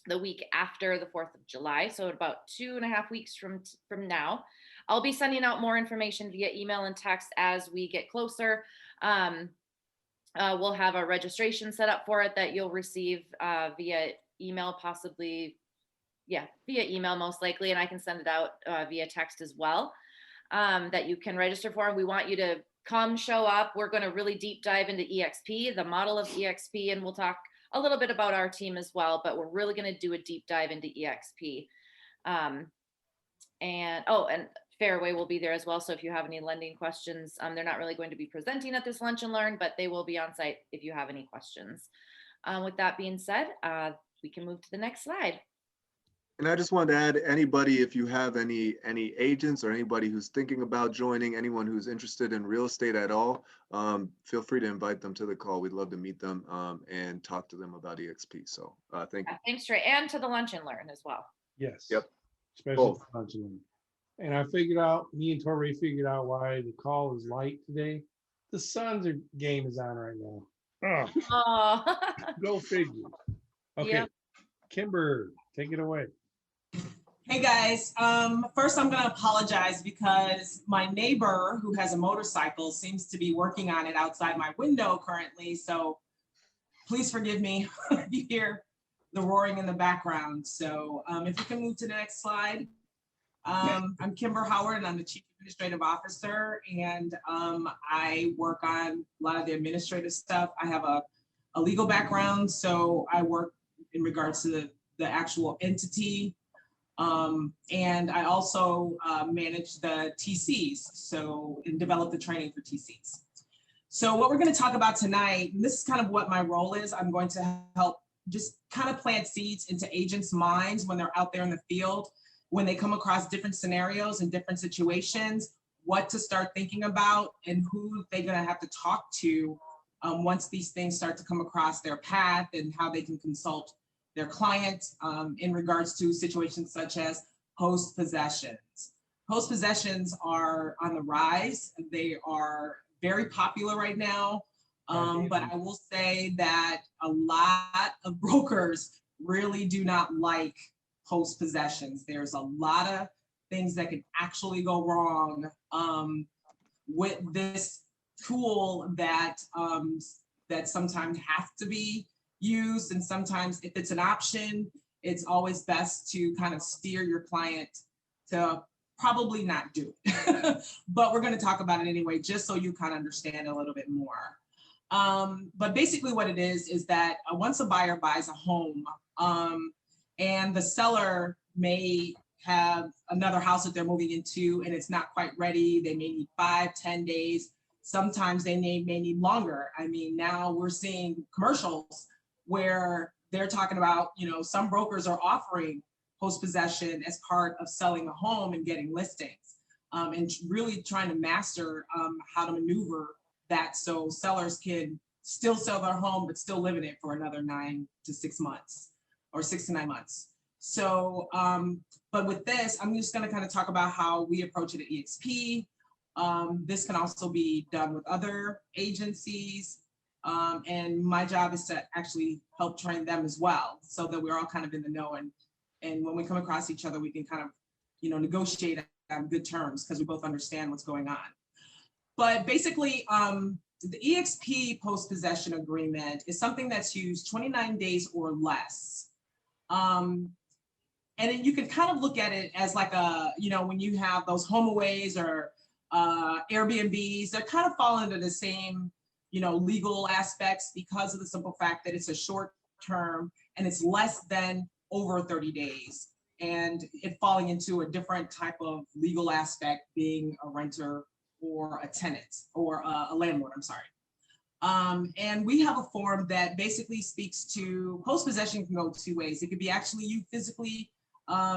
the week after the 4th of July. So about 2.5 weeks from now. I'll be sending out more information via email and text as we get closer. We'll have a registration set up for it that you'll receive via email, possibly, via email most likely, and I can send it out via text as well, that you can register for. And we want you to come, show up. We're going to really deep dive into EXP, the model of EXP, and we'll talk a little bit about our team as well, but we're really going to do a deep dive into EXP. And Fairway will be there as well. So if you have any lending questions, they're not really going to be presenting at this Lunch and Learn, but they will be on site if you have any questions. With that being said, we can move to the next slide. And I just wanted to add, anybody, if you have any agents or anybody who's thinking about joining, anyone who's interested in real estate at all, feel free to invite them to the call. We'd love to meet them and talk to them about EXP. So thank you. Thanks, Trey, and to the Lunch and Learn as well. Yes. Yep. Especially Both. Lunch and Learn. And I figured out, me and Torrey figured out why the call is light today. The Suns game is on right now. Oh. Go figure. Okay. Yep. Kimber, take it away. Hey guys, first I'm gonna apologize because my neighbor who has a motorcycle seems to be working on it outside my window currently. So please forgive me if you hear the roaring in the background. So if you can move to the next slide. I'm Kimber Howard and I'm the Chief Administrative Officer, and I work on a lot of the administrative stuff. I have a legal background, so I work in regards to the actual entity And I also manage the TCs, and develop the training for TCs. So what we're going to talk about tonight, and this is kind of what my role is, I'm going to help just kind of plant seeds into agents' minds when they're out there in the field, when they come across different scenarios and different situations, what to start thinking about and who they're going to have to talk to once these things start to come across their path, and how they can consult their client in regards to situations such as post possessions. Post possessions are on the rise. They are very popular right now. But I will say that a lot of brokers really do not like post possessions. There's a lot of things that can actually go wrong with this tool that sometimes have to be used, and sometimes if it's an option, it's always best to kind of steer your client to probably not do it. But we're going to talk about it anyway, just so you kind of understand a little bit more. But basically what it is that once a buyer buys a home, and the seller may have another house that they're moving into and it's not quite ready, they may need 5-10 days. Sometimes they may need longer. I mean, now we're seeing commercials where they're talking about, some brokers are offering post-possession as part of selling a home and getting listings, and really trying to master how to maneuver that so sellers can still sell their home but still live in it for another 9 to 6 months or 6 to 9 months. So, but with this, I'm just going to kind of talk about how we approach it at EXP. This can also be done with other agencies. And my job is to actually help train them as well, so that we're all kind of in the know. And when we come across each other, we can kind of, negotiate on good terms because we both understand what's going on. But basically, the EXP post-possession agreement is something that's used 29 days or less. And then you can kind of look at it as like when you have those HomeAways or Airbnbs, they're kind of fall into the same, legal aspects because of the simple fact that it's a short term and it's less than over 30 days. And it falling into a different type of legal aspect, being a renter or a tenant or a landlord, I'm sorry. And we have a form that basically speaks to post-possession can go 2 ways. It could be actually you physically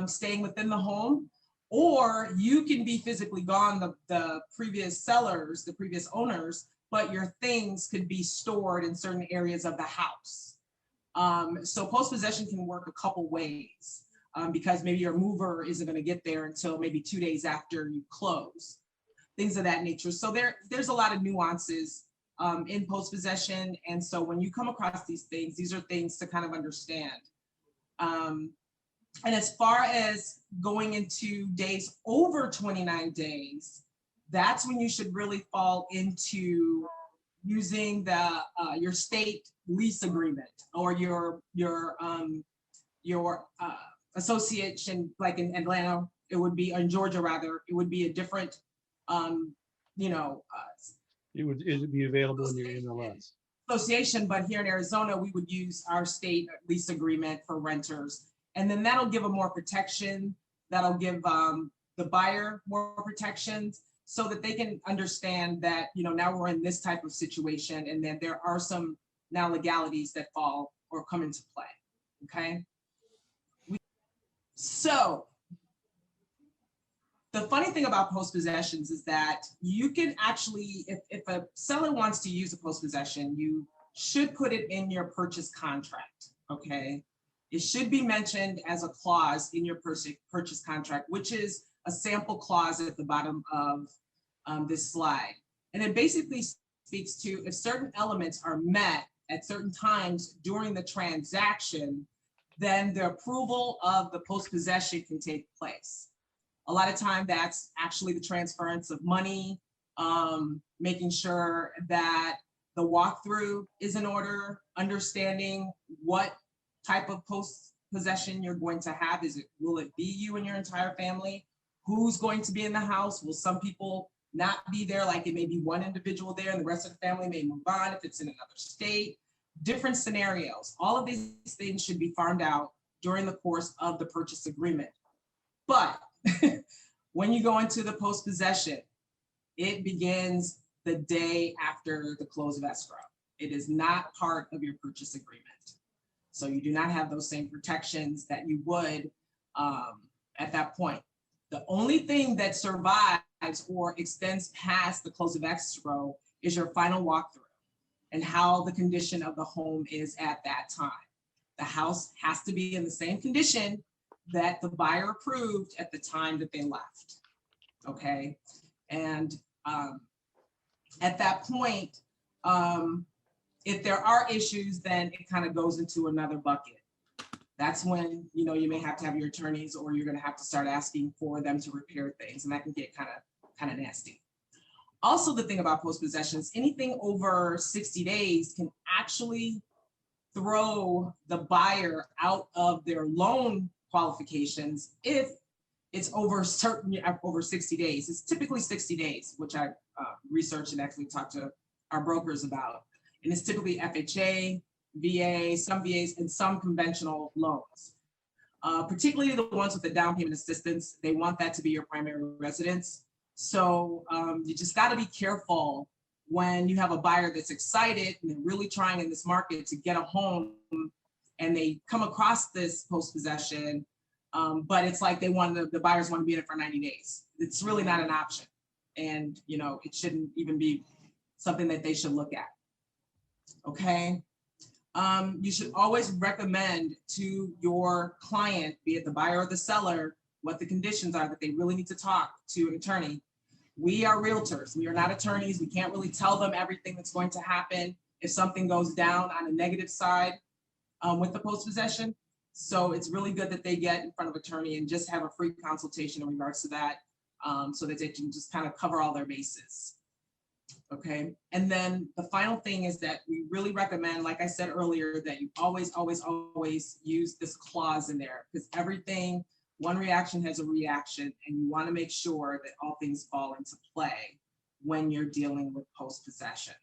staying within the home, or you can be physically gone, the previous sellers, the previous owners, but your things could be stored in certain areas of the house. So post-possession can work a couple ways, because maybe your mover isn't going to get there until maybe 2 days after you close, things of that nature. So there's a lot of nuances in post-possession. And so when you come across these things, these are things to kind of understand. And as far as going into days over 29 days, that's when you should really fall into using your state lease agreement or your association, like in Atlanta, it would be, in Georgia rather, it would be a different, It would be available in your MLS. association, but here in Arizona, we would use our state lease agreement for renters. And then that'll give them more protection. That'll give the buyer more protections so that they can understand that, now we're in this type of situation, and then there are some now legalities that fall or come into play, okay? So the funny thing about post-possessions is that you can actually, if a seller wants to use a post-possession, you should put it in your purchase contract, okay? It should be mentioned as a clause in your purchase contract, which is a sample clause at the bottom of this slide. And it basically speaks to if certain elements are met at certain times during the transaction, then the approval of the post-possession can take place. A lot of time that's actually the transference of money, making sure that the walkthrough is in order, understanding what type of post-possession you're going to have. Will it be you and your entire family? Who's going to be in the house? Will some people not be there? Like it may be one individual there and the rest of the family may move on if it's in another state. Different scenarios. All of these things should be farmed out during the course of the purchase agreement. But when you go into the post possession, it begins the day after the close of escrow. It is not part of your purchase agreement. So you do not have those same protections that you would at that point. The only thing that survives or extends past the close of escrow is your final walkthrough and how the condition of the home is at that time. The house has to be in the same condition that the buyer approved at the time that they left. Okay. And at that point, if there are issues, then it kind of goes into another bucket. That's when, you know, you may have to have your attorneys, or you're going to have to start asking for them to repair things, and that can get kind of nasty. Also, the thing about post possessions, anything over 60 days can actually throw the buyer out of their loan qualifications if it's over 60 days. It's typically 60 days, which I researched and actually talked to our brokers about. And it's typically FHA, VA, some VAs, and some conventional loans. Particularly the ones with the down payment assistance, they want that to be your primary residence. So you just got to be careful when you have a buyer that's excited and they're really trying in this market to get a home, and they come across this post possession, but it's like the buyers want to be in it for 90 days. It's really not an option, and you know it shouldn't even be something that they should look at. Okay. You should always recommend to your client, be it the buyer or the seller, what the conditions are that they really need to talk to an attorney. We are realtors. We are not attorneys. We can't really tell them everything that's going to happen if something goes down on a negative side with the post possession. So it's really good that they get in front of an attorney and just have a free consultation in regards to that, so that they can just kind of cover all their bases. Okay. And then the final thing is that we really recommend, like I said earlier, that you always use this clause in there, because everything, one reaction has a reaction, and you want to make sure that all things fall into play when you're dealing with post possessions.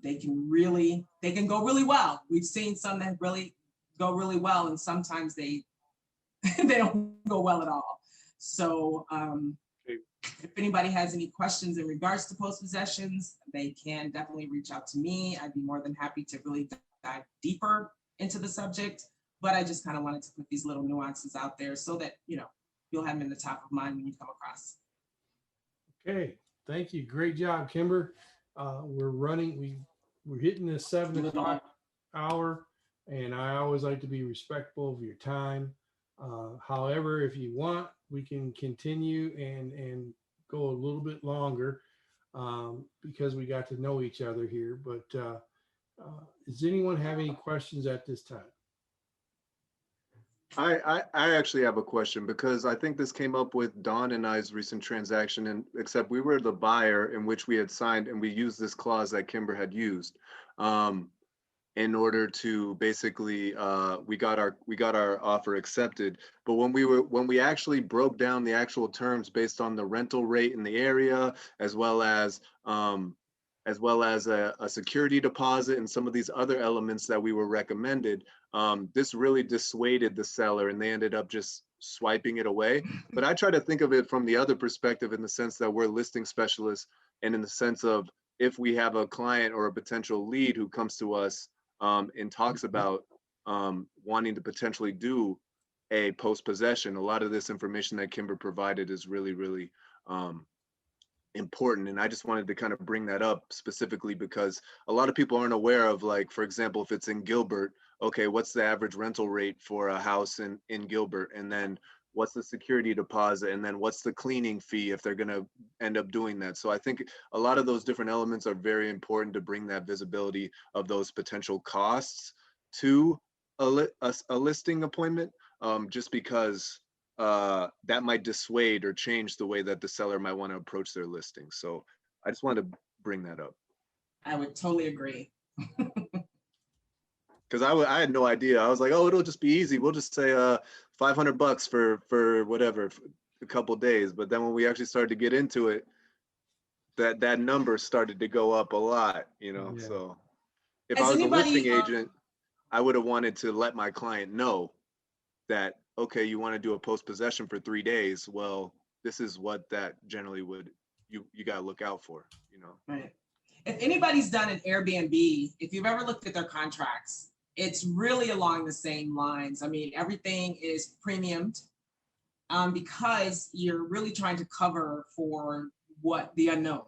They can go really well. We've seen some that really go really well, and sometimes they don't go well at all. So if anybody has any questions in regards to post possessions, they can definitely reach out to me. I'd be more than happy to really dive deeper into the subject, but I just kind of wanted to put these little nuances out there so that, you know, you'll have them in the top of mind when you come across. Okay, thank you. Great job, Kimber. We're hitting the 7 o'clock hour, and I always like to be respectful of your time. However, if you want, we can continue and go a little bit longer because we got to know each other here. But does anyone have any questions at this time? I actually have a question, because I think this came up with Dawn and I's recent transaction, and except we were the buyer in which we had signed, and we used this clause that Kimber had used in order to basically we got our offer accepted. But when we actually broke down the actual terms based on the rental rate in the area, as well as a security deposit and some of these other elements that we were recommended, this really dissuaded the seller, and they ended up just swiping it away. But I try to think of it from the other perspective, in the sense that we're listing specialists, and in the sense of, if we have a client or a potential lead who comes to us and talks about wanting to potentially do a post-possession, a lot of this information that Kimber provided is really, really important. And I just wanted to kind of bring that up specifically because a lot of people aren't aware of, like, for example, if it's in Gilbert, okay, what's the average rental rate for a house in Gilbert? And then what's the security deposit? And then what's the cleaning fee if they're going to end up doing that? So I think a lot of those different elements are very important to bring that visibility of those potential costs to a listing appointment, just because that might dissuade or change the way that the seller might want to approach their listing. So I just wanted to bring that up. I would totally agree. Because I had no idea. I was like, oh, it'll just be easy. We'll just say $500 for whatever, for a couple days. But then when we actually started to get into it, that number started to go up a lot, you know. Yeah. So if I was a listing agent, I would have wanted to let my client know that okay, you want to do a post possession for 3 days. Well, this is what that generally would, you got to look out for, you know. Right. If anybody's done an Airbnb, if you've ever looked at their contracts, it's really along the same lines. I mean, everything is premiumed because you're really trying to cover for what the unknowns.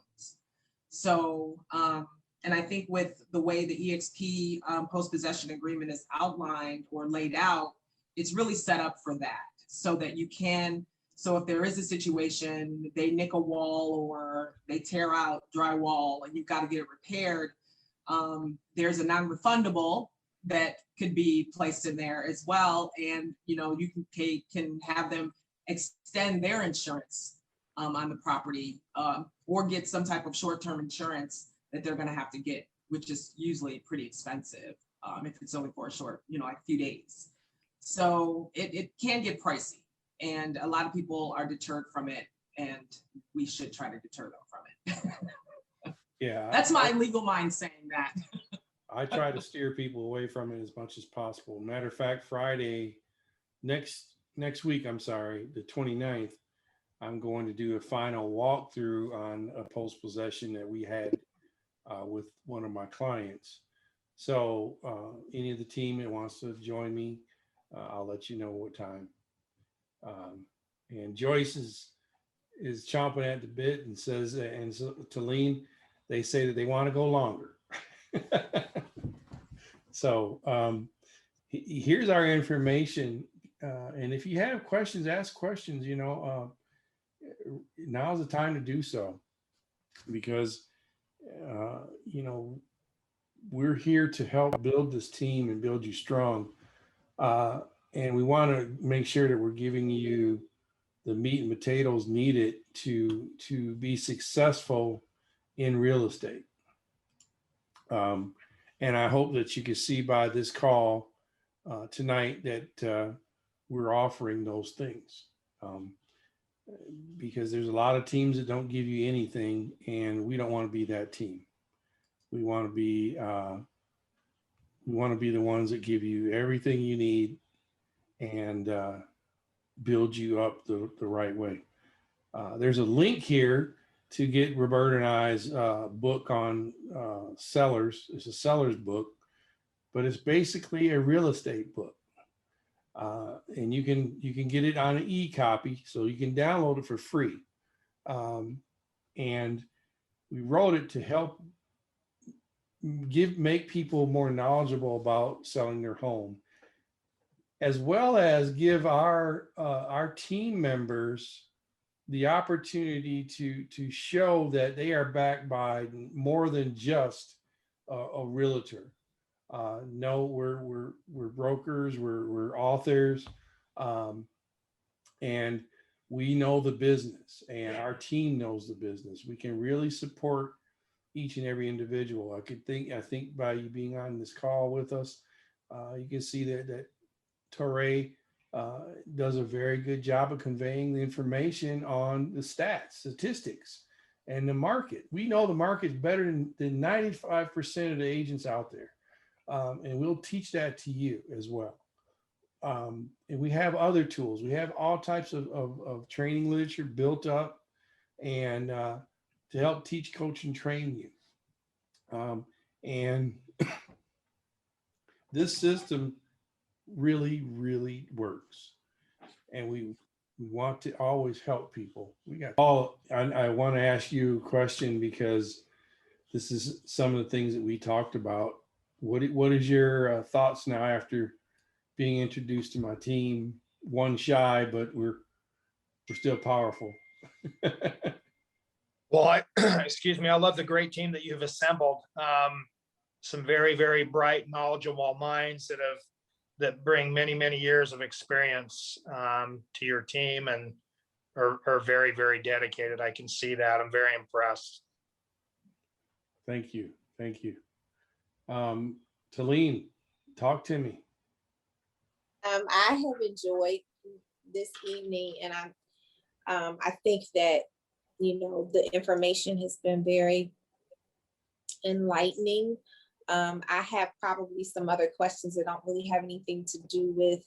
So, and I think with the way the EXP post-possession agreement is outlined or laid out, it's really set up for that so that you can, so if there is a situation, they nick a wall or they tear out drywall and you've got to get it repaired, there's a non-refundable that could be placed in there as well. And, you know, you can have them extend their insurance on the property or get some type of short-term insurance that they're going to have to get, which is usually pretty expensive if it's only for a short, you know, like a few days. So it can get pricey, and a lot of people are deterred from it, and we should try to deter them from it. Yeah. That's my legal mind saying that. I try to steer people away from it as much as possible. Matter of fact, Friday, next week, I'm sorry, the 29th, I'm going to do a final walkthrough on a post possession that we had with one of my clients. So any of the team that wants to join me, I'll let you know what time. And Joyce is chomping at the bit and says, and so, Talene, they say that they want to go longer. So here's our information. And if you have questions, ask questions, you know, now's the time to do so, because, you know, we're here to help build this team and build you strong. And we want to make sure that we're giving you the meat and potatoes needed to be successful in real estate. And I hope that you can see by this call tonight that we're offering those things. Because there's a lot of teams that don't give you anything, and we don't want to be that team. We want to be the ones that give you everything you need and build you up the right way. There's a link here to get Roberta and I's book on sellers. It's a seller's book, but it's basically a real estate book. And you can get it on an e-copy, so you can download it for free. And we wrote it to help make people more knowledgeable about selling their home, as well as give our team members the opportunity to show that they are backed by more than just a realtor. No, we're brokers, we're authors, and we know the business, and our team knows the business. We can really support each and every individual. I think by you being on this call with us, you can see that Torre does a very good job of conveying the information on the statistics, and the market. We know the market's better than 95% of the agents out there. And we'll teach that to you as well. And we have other tools. We have all types of training literature built up and to help teach, coach, and train you. And this system really, really works. And we want to always help people. I want to ask you a question, because this is some of the things that we talked about. What is your thoughts now after being introduced to my team? One shy, but we're still powerful. Well, excuse me, I love the great team that you've assembled. Some very, very bright, knowledgeable minds that bring many, many years of experience to your team, and are very, very dedicated. I can see that. I'm very impressed. Thank you. Talene, talk to me. I have enjoyed this evening, and I think that, you know, the information has been very enlightening. I have probably some other questions that don't really have anything to do with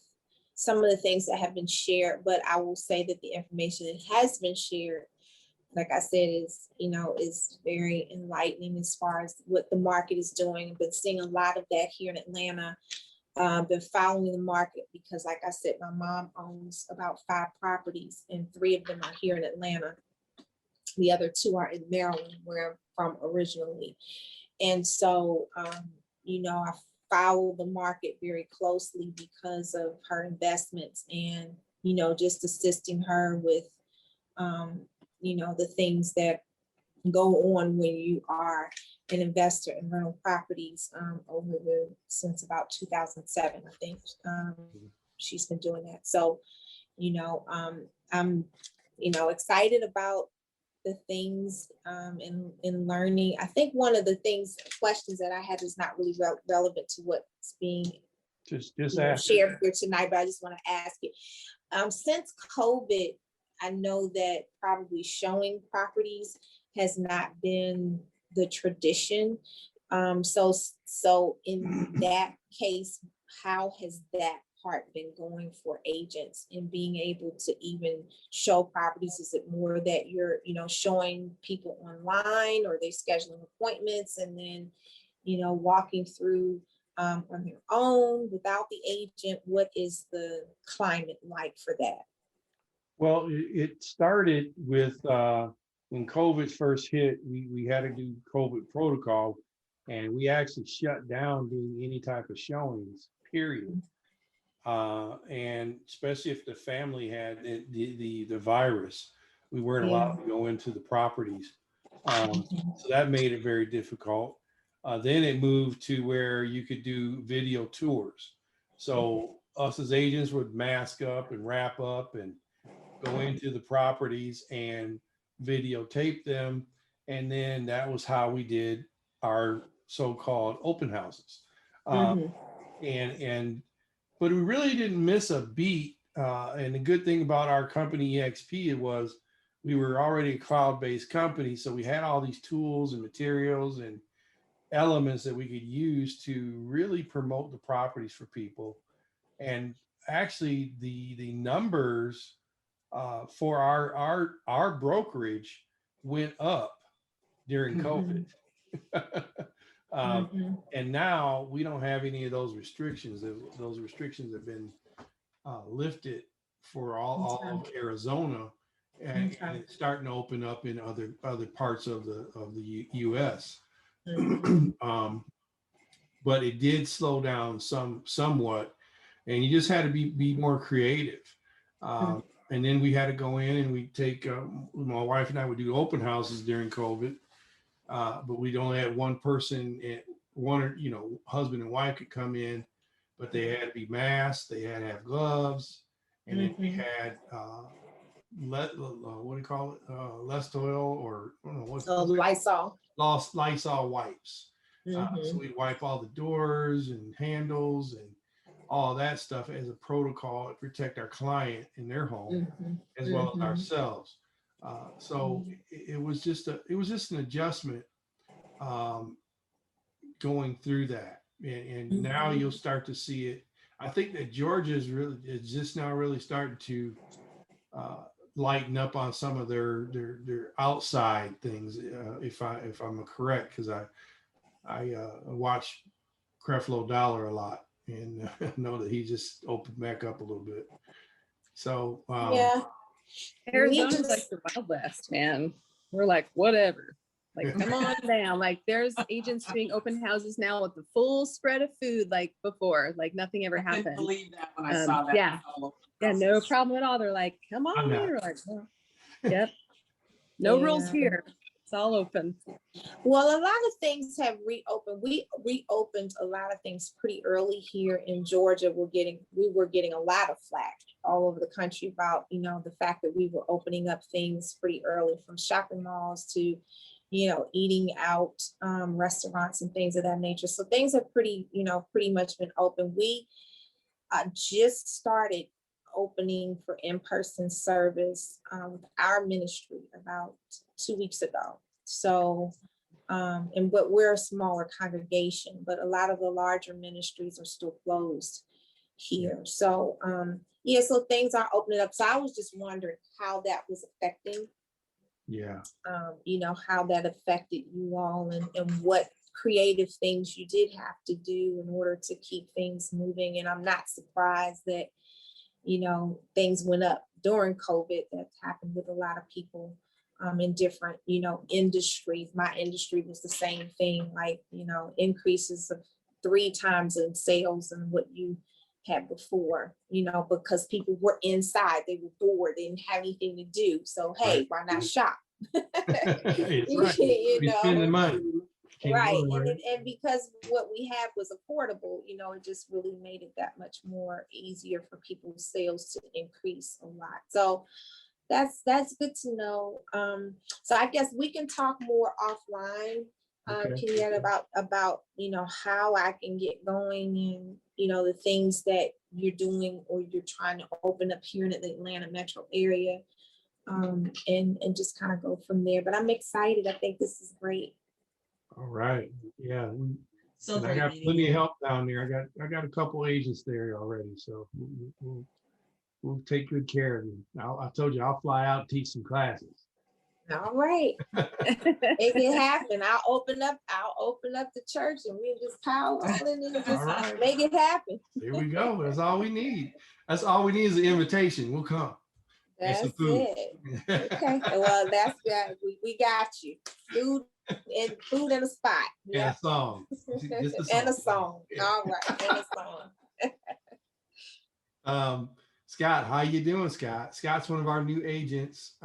some of the things that have been shared, but I will say that the information that has been shared, like I said, is very enlightening as far as what the market is doing. I've been seeing a lot of that here in Atlanta. Been following the market because, like I said, my mom owns about 5 properties and 3 of them are here in Atlanta. The other 2 are in Maryland, where I'm from originally. And so, I follow the market very closely because of her investments and, just assisting her with, the things that go on when you are an investor in rental properties since about 2007, I think. She's been doing that. So, I'm, excited about the things in learning. I think one of the questions that I had is not really relevant to what's being Just ask. shared here tonight, but I just want to ask it. Since COVID, I know that probably showing properties has not been the tradition. So in that case, how has that part been going for agents in being able to even show properties? Is it more that you're, showing people online, or they scheduling appointments and then, walking through on their own without the agent? What is the climate like for that? Well, it started with when COVID first hit, we had to do COVID protocol, and we actually shut down doing any type of showings, period. And especially if the family had the virus, we weren't allowed to go into the properties. So that made it very difficult. Then it moved to where you could do video tours. So us as agents would mask up and wrap up and go into the properties and videotape them. And then that was how we did our so-called open houses. But we really didn't miss a beat. And the good thing about our company, EXP, was we were already a cloud-based company. So we had all these tools and materials and elements that we could use to really promote the properties for people. And actually the numbers for our brokerage went up during COVID. And now we don't have any of those restrictions. Those restrictions have been lifted for all of Arizona, and it's starting to open up in other parts of the U.S. But it did slow down somewhat, and you just had to be more creative. And then we had to go in and we take my wife and I would do open houses during COVID, but we'd only had one person, husband and wife could come in, but they had to be masked, they had to have gloves, and then we had what do you call it? Less oil, or I don't know what's Lysol. Lysol wipes. So we wipe all the doors and handles and all that stuff as a protocol to protect our client in their home as well as ourselves. So it was just an adjustment going through that, and now you'll start to see it. I think that Georgia is just now really starting to lighten up on some of their outside things. If I'm correct, because I watch Creflo Dollar a lot, and know that he just opened back up a little bit. So Arizona's like the Wild West, man. We're like, whatever. Like, come on down. Like, there's agents doing open houses now with the full spread of food, like before, like nothing ever happened. I couldn't believe that when I saw that. Yeah, no problem at all. They're like, come on in. We're like, oh. Yep. No rules here. It's all open. Well, a lot of things have reopened. We reopened a lot of things pretty early here in Georgia. We were getting a lot of flack all over the country about, the fact that we were opening up things pretty early, from shopping malls to, eating out, restaurants and things of that nature. So things have pretty much been open. We just started opening for in-person service with our ministry about 2 weeks ago. So, but we're a smaller congregation, but a lot of the larger ministries are still closed. here. So yeah, so things are opening up. So I was just wondering how that was affecting, Yeah. you know, how that affected you all, and what creative things you did have to do in order to keep things moving. And I'm not surprised that, you know, things went up during COVID. That's happened with a lot of people in different, you know, industries. My industry was the same thing, like, you know, increases of 3 times in sales and what you had before, you know, because people were inside, they were bored, they didn't have anything to do. So, hey, why not shop? It's right. You Be spending know, money. Can't go right. nowhere. And because what we had was affordable, you know, it just really made it that much more easier for people's sales to increase a lot. So that's good to know. So I guess we can talk more offline, Okay. Kenyatta, about, you know, how I can get going, and, you know, the things that you're doing or you're trying to open up here in the Atlanta metro area, and just kind of go from there. But I'm excited. I think this is great. All right. Yeah. So And I great got meeting plenty you. of help down there. I got a couple agents there already, so we'll take good care of you. I told you I'll fly out and teach some classes. All right. Make it happen. I'll open up the church, and we'll just pile all in there and just All right. make it happen. There we go. That's all we need. That's all we need is an invitation. We'll come. And some That's food. it. Okay. Well, that's good. We got you. Food and a spot. And Yeah. a song. Just a song. And a song. Yeah. All right. And a song. Scott, how you doing, Scott? Scott's one of our new agents.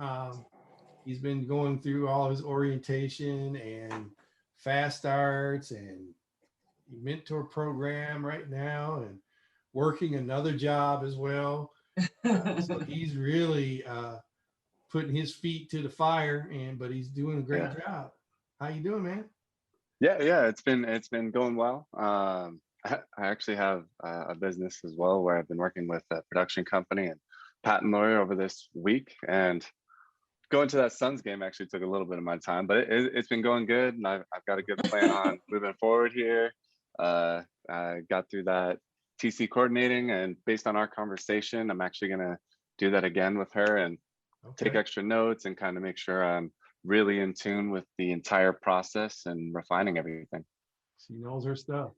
He's been going through all his orientation and fast starts and mentor program right now, and working another job as well. So he's really putting his feet to the fire, but he's doing a great job. How you doing, man? Yeah, it's been going well. I actually have a business as well where I've been working with a production company and patent lawyer over this week, and going to that Suns game actually took a little bit of my time, but it's been going good, and I've got a good plan on moving forward here. I got through that TC coordinating, and based on our conversation, I'm actually gonna do that again with her and take extra notes and kind of make sure I'm really in tune with the entire process and refining everything. She knows her stuff.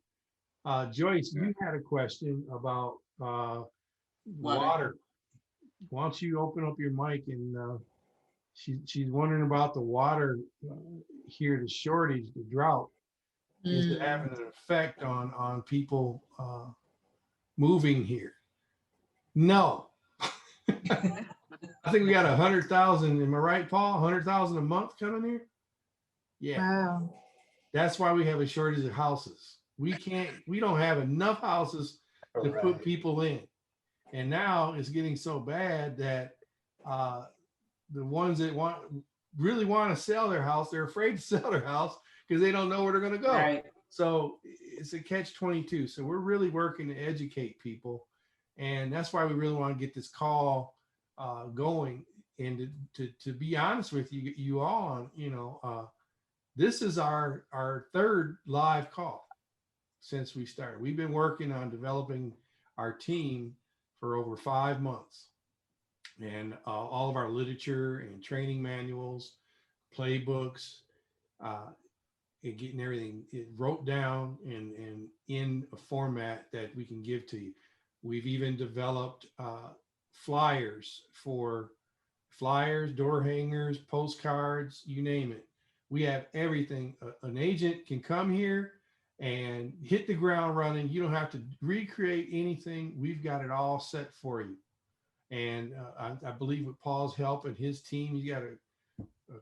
Joyce, you had a question about water. Why don't you open up your mic? And she's wondering about the water here, the shortage, the drought. Is it having an effect on people moving here? No. I think we got 100,000. Am I right, Paul? 100,000 a month coming here. Yeah. Wow. That's why we have a shortage of houses. We don't have enough houses to put people in. And now it's getting so bad that the ones that really want to sell their house, they're afraid to sell their house because they don't know where they're going to go. Right. So it's a catch-22. So we're really working to educate people. And that's why we really want to get this call going. And to be honest with you all, this is our third live call since we started. We've been working on developing our team for over 5 months, and all of our literature and training manuals, playbooks, and getting everything wrote down and in a format that we can give to you. We've even developed flyers, door hangers, postcards, you name it. We have everything. An agent can come here and hit the ground running. You don't have to recreate anything. We've got it all set for you. And I believe with Paul's help and his team, he's got a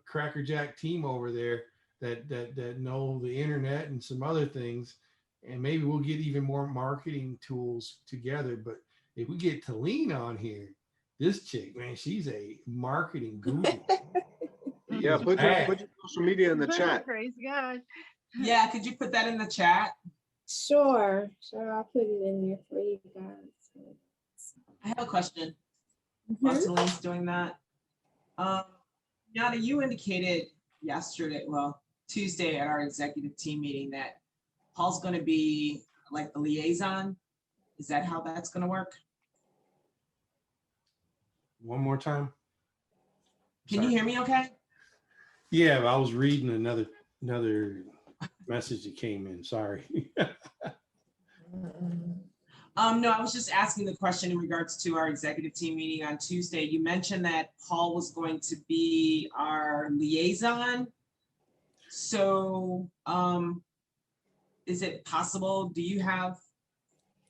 crackerjack team over there that know the internet and some other things. And maybe we'll get even more marketing tools together. But if we get Talene on here, this chick, man, she's a marketing guru. Yeah, put your social media in the chat. Praise God. Yeah, could you put that in the chat? Sure. I'll put it in there for you guys. I have a question. While Celine's doing that. Yana, you indicated Tuesday at our executive team meeting that Paul's going to be like the liaison. Is that how that's gonna work? One more time. Can you hear me okay? Yeah, I was reading another message that came in. Sorry. No, I was just asking the question in regards to our executive team meeting on Tuesday. You mentioned that Paul was going to be our liaison. So, is it possible,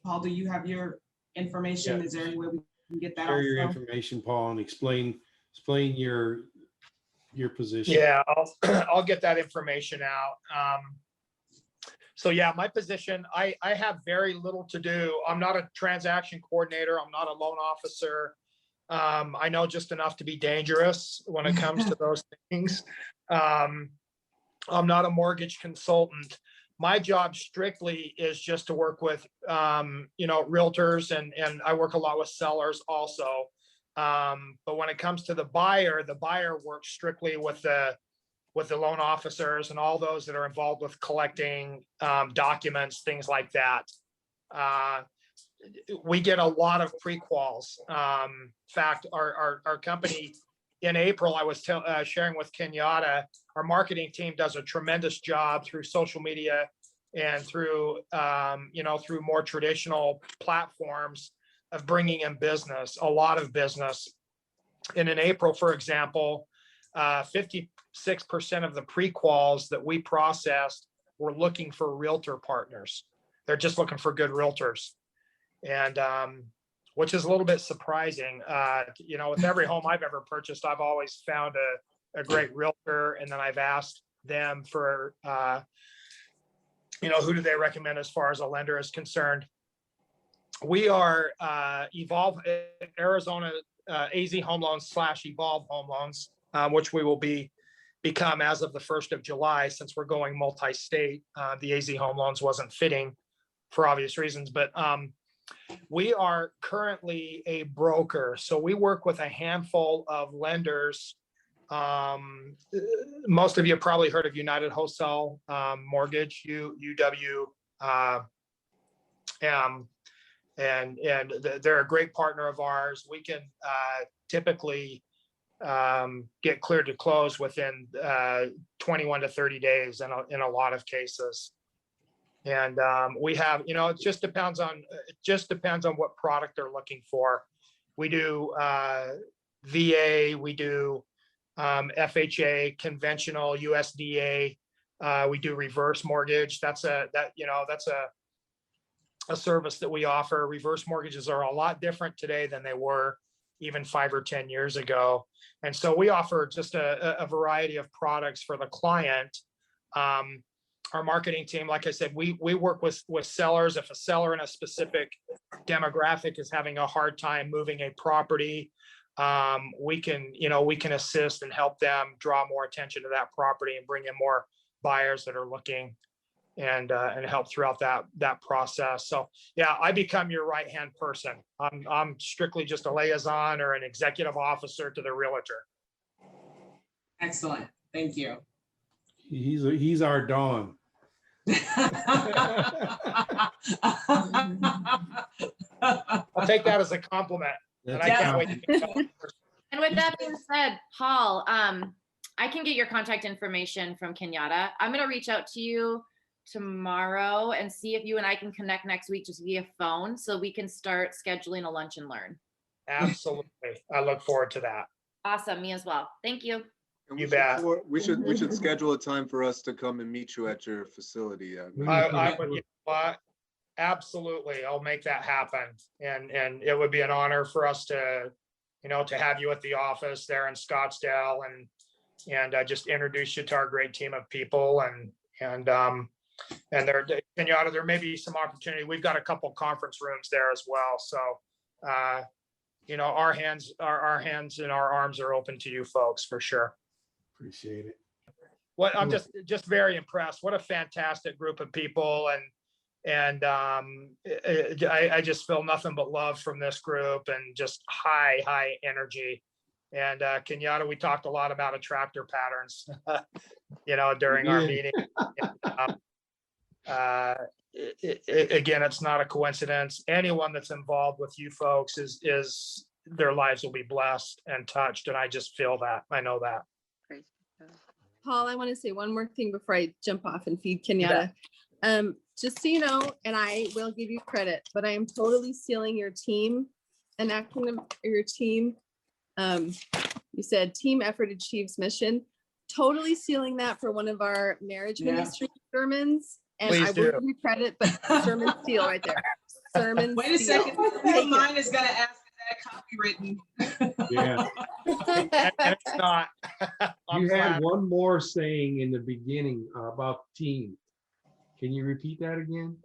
Paul, do you have your information? Yeah. Is there any way we can get that Share your also? information, Paul, and explain your position. Yeah, I'll get that information out. So yeah, my position, I have very little to do. I'm not a transaction coordinator. I'm not a loan officer. I know just enough to be dangerous when it comes to those things. I'm not a mortgage consultant. My job strictly is just to work with, realtors, and I work a lot with sellers also. But when it comes to the buyer works strictly with the loan officers and all those that are involved with collecting documents, things like that. We get a lot of pre-quals. In fact, our company in April, I was sharing with Kenyatta, our marketing team does a tremendous job through social media and through through more traditional platforms of bringing in business, a lot of business. And in April, for example, 56% of the pre-quals that we processed were looking for realtor partners. They're just looking for good realtors. And which is a little bit surprising. With every home I've ever purchased, I've always found a great realtor, and then I've asked them for, who do they recommend as far as a lender is concerned. We are Evolve Arizona AZ Home Loans / Evolve Home Loans, which we will become as of the 1st of July, since we're going multi-state. The AZ Home Loans wasn't fitting for obvious reasons, but we are currently a broker. So we work with a handful of lenders. Most of you have probably heard of United Wholesale Mortgage, UW, and they're a great partner of ours. We can typically get cleared to close within 21 to 30 days in a lot of cases. And we have, it just depends on what product they're looking for. We do VA, we do FHA, conventional, USDA. We do reverse mortgage. That's a service that we offer. Reverse mortgages are a lot different today than they were even 5 or 10 years ago. And so we offer just a variety of products for the client. Our marketing team, like I said, we work with sellers. If a seller in a specific demographic is having a hard time moving a property, we can assist and help them draw more attention to that property and bring in more buyers that are looking, and help throughout that process. So yeah, I become your right-hand person. I'm strictly just a liaison or an executive officer to the realtor. Excellent. Thank you. He's our Dawn. I'll take that as a compliment. And I can't wait to get going. And with that being said, Paul, I can get your contact information from Kenyatta. I'm going to reach out to you tomorrow and see if you and I can connect next week just via phone, so we can start scheduling a lunch and learn. Absolutely. I look forward to that. Awesome. Me as well. Thank you. And You bet. we should schedule a time for us to come and meet you at your facility. I would, what? Absolutely. I'll make that happen. And it would be an honor for us to have you at the office there in Scottsdale, and just introduce you to our great team of people, and there may be some opportunity. We've got a couple conference rooms there as well. So, our hands and our arms are open to you folks for sure. Appreciate it. What I'm just very impressed. What a fantastic group of people, and I just feel nothing but love from this group, and just high energy. And Kenyatta, we talked a lot about attractor patterns, during our meeting. again, it's not a coincidence. Anyone that's involved with you folks is their lives will be blessed and touched. And I just feel that. I know that. Paul, I want to say one more thing before I jump off and feed bet. Kenyatta. Just so you know, and I will give you credit, but I am totally stealing your team, an acronym for your team. You said team effort achieves mission. Totally stealing that for one of our marriage Yeah. ministry sermons. And Please I will do. give you credit, but sermon steal right there. Sermon Wait a steal. second, Take it. mine is gonna ask that copywritten. Yeah. And it's not. I'm You had flattered. one more saying in the beginning about team. Can you repeat that again?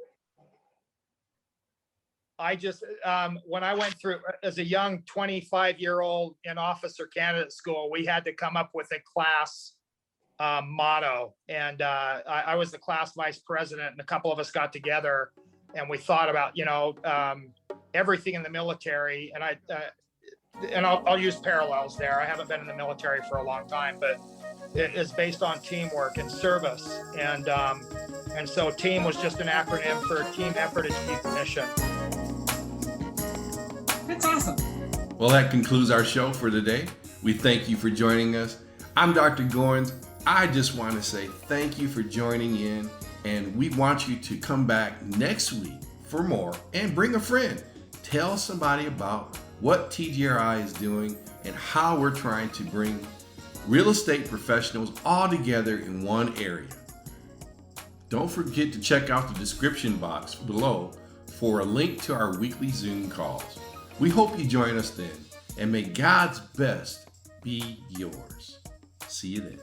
I just, when I went through as a young 25-year-old in officer candidate school, we had to come up with a class motto. And I was the class vice president, and a couple of us got together and we thought about, everything in the military. And I'll use parallels there. I haven't been in the military for a long time, but it is based on teamwork and service. And so team was just an acronym for team effort achieve mission. That's awesome. Well, that concludes our show for today. We thank you for joining us. I'm Dr. Goins. I just want to say thank you for joining in, and we want you to come back next week for more and bring a friend. Tell somebody about what TGRI is doing and how we're trying to bring real estate professionals all together in one area. Don't forget to check out the description box below for a link to our weekly Zoom calls. We hope you join us then, and may God's best be yours. See you then.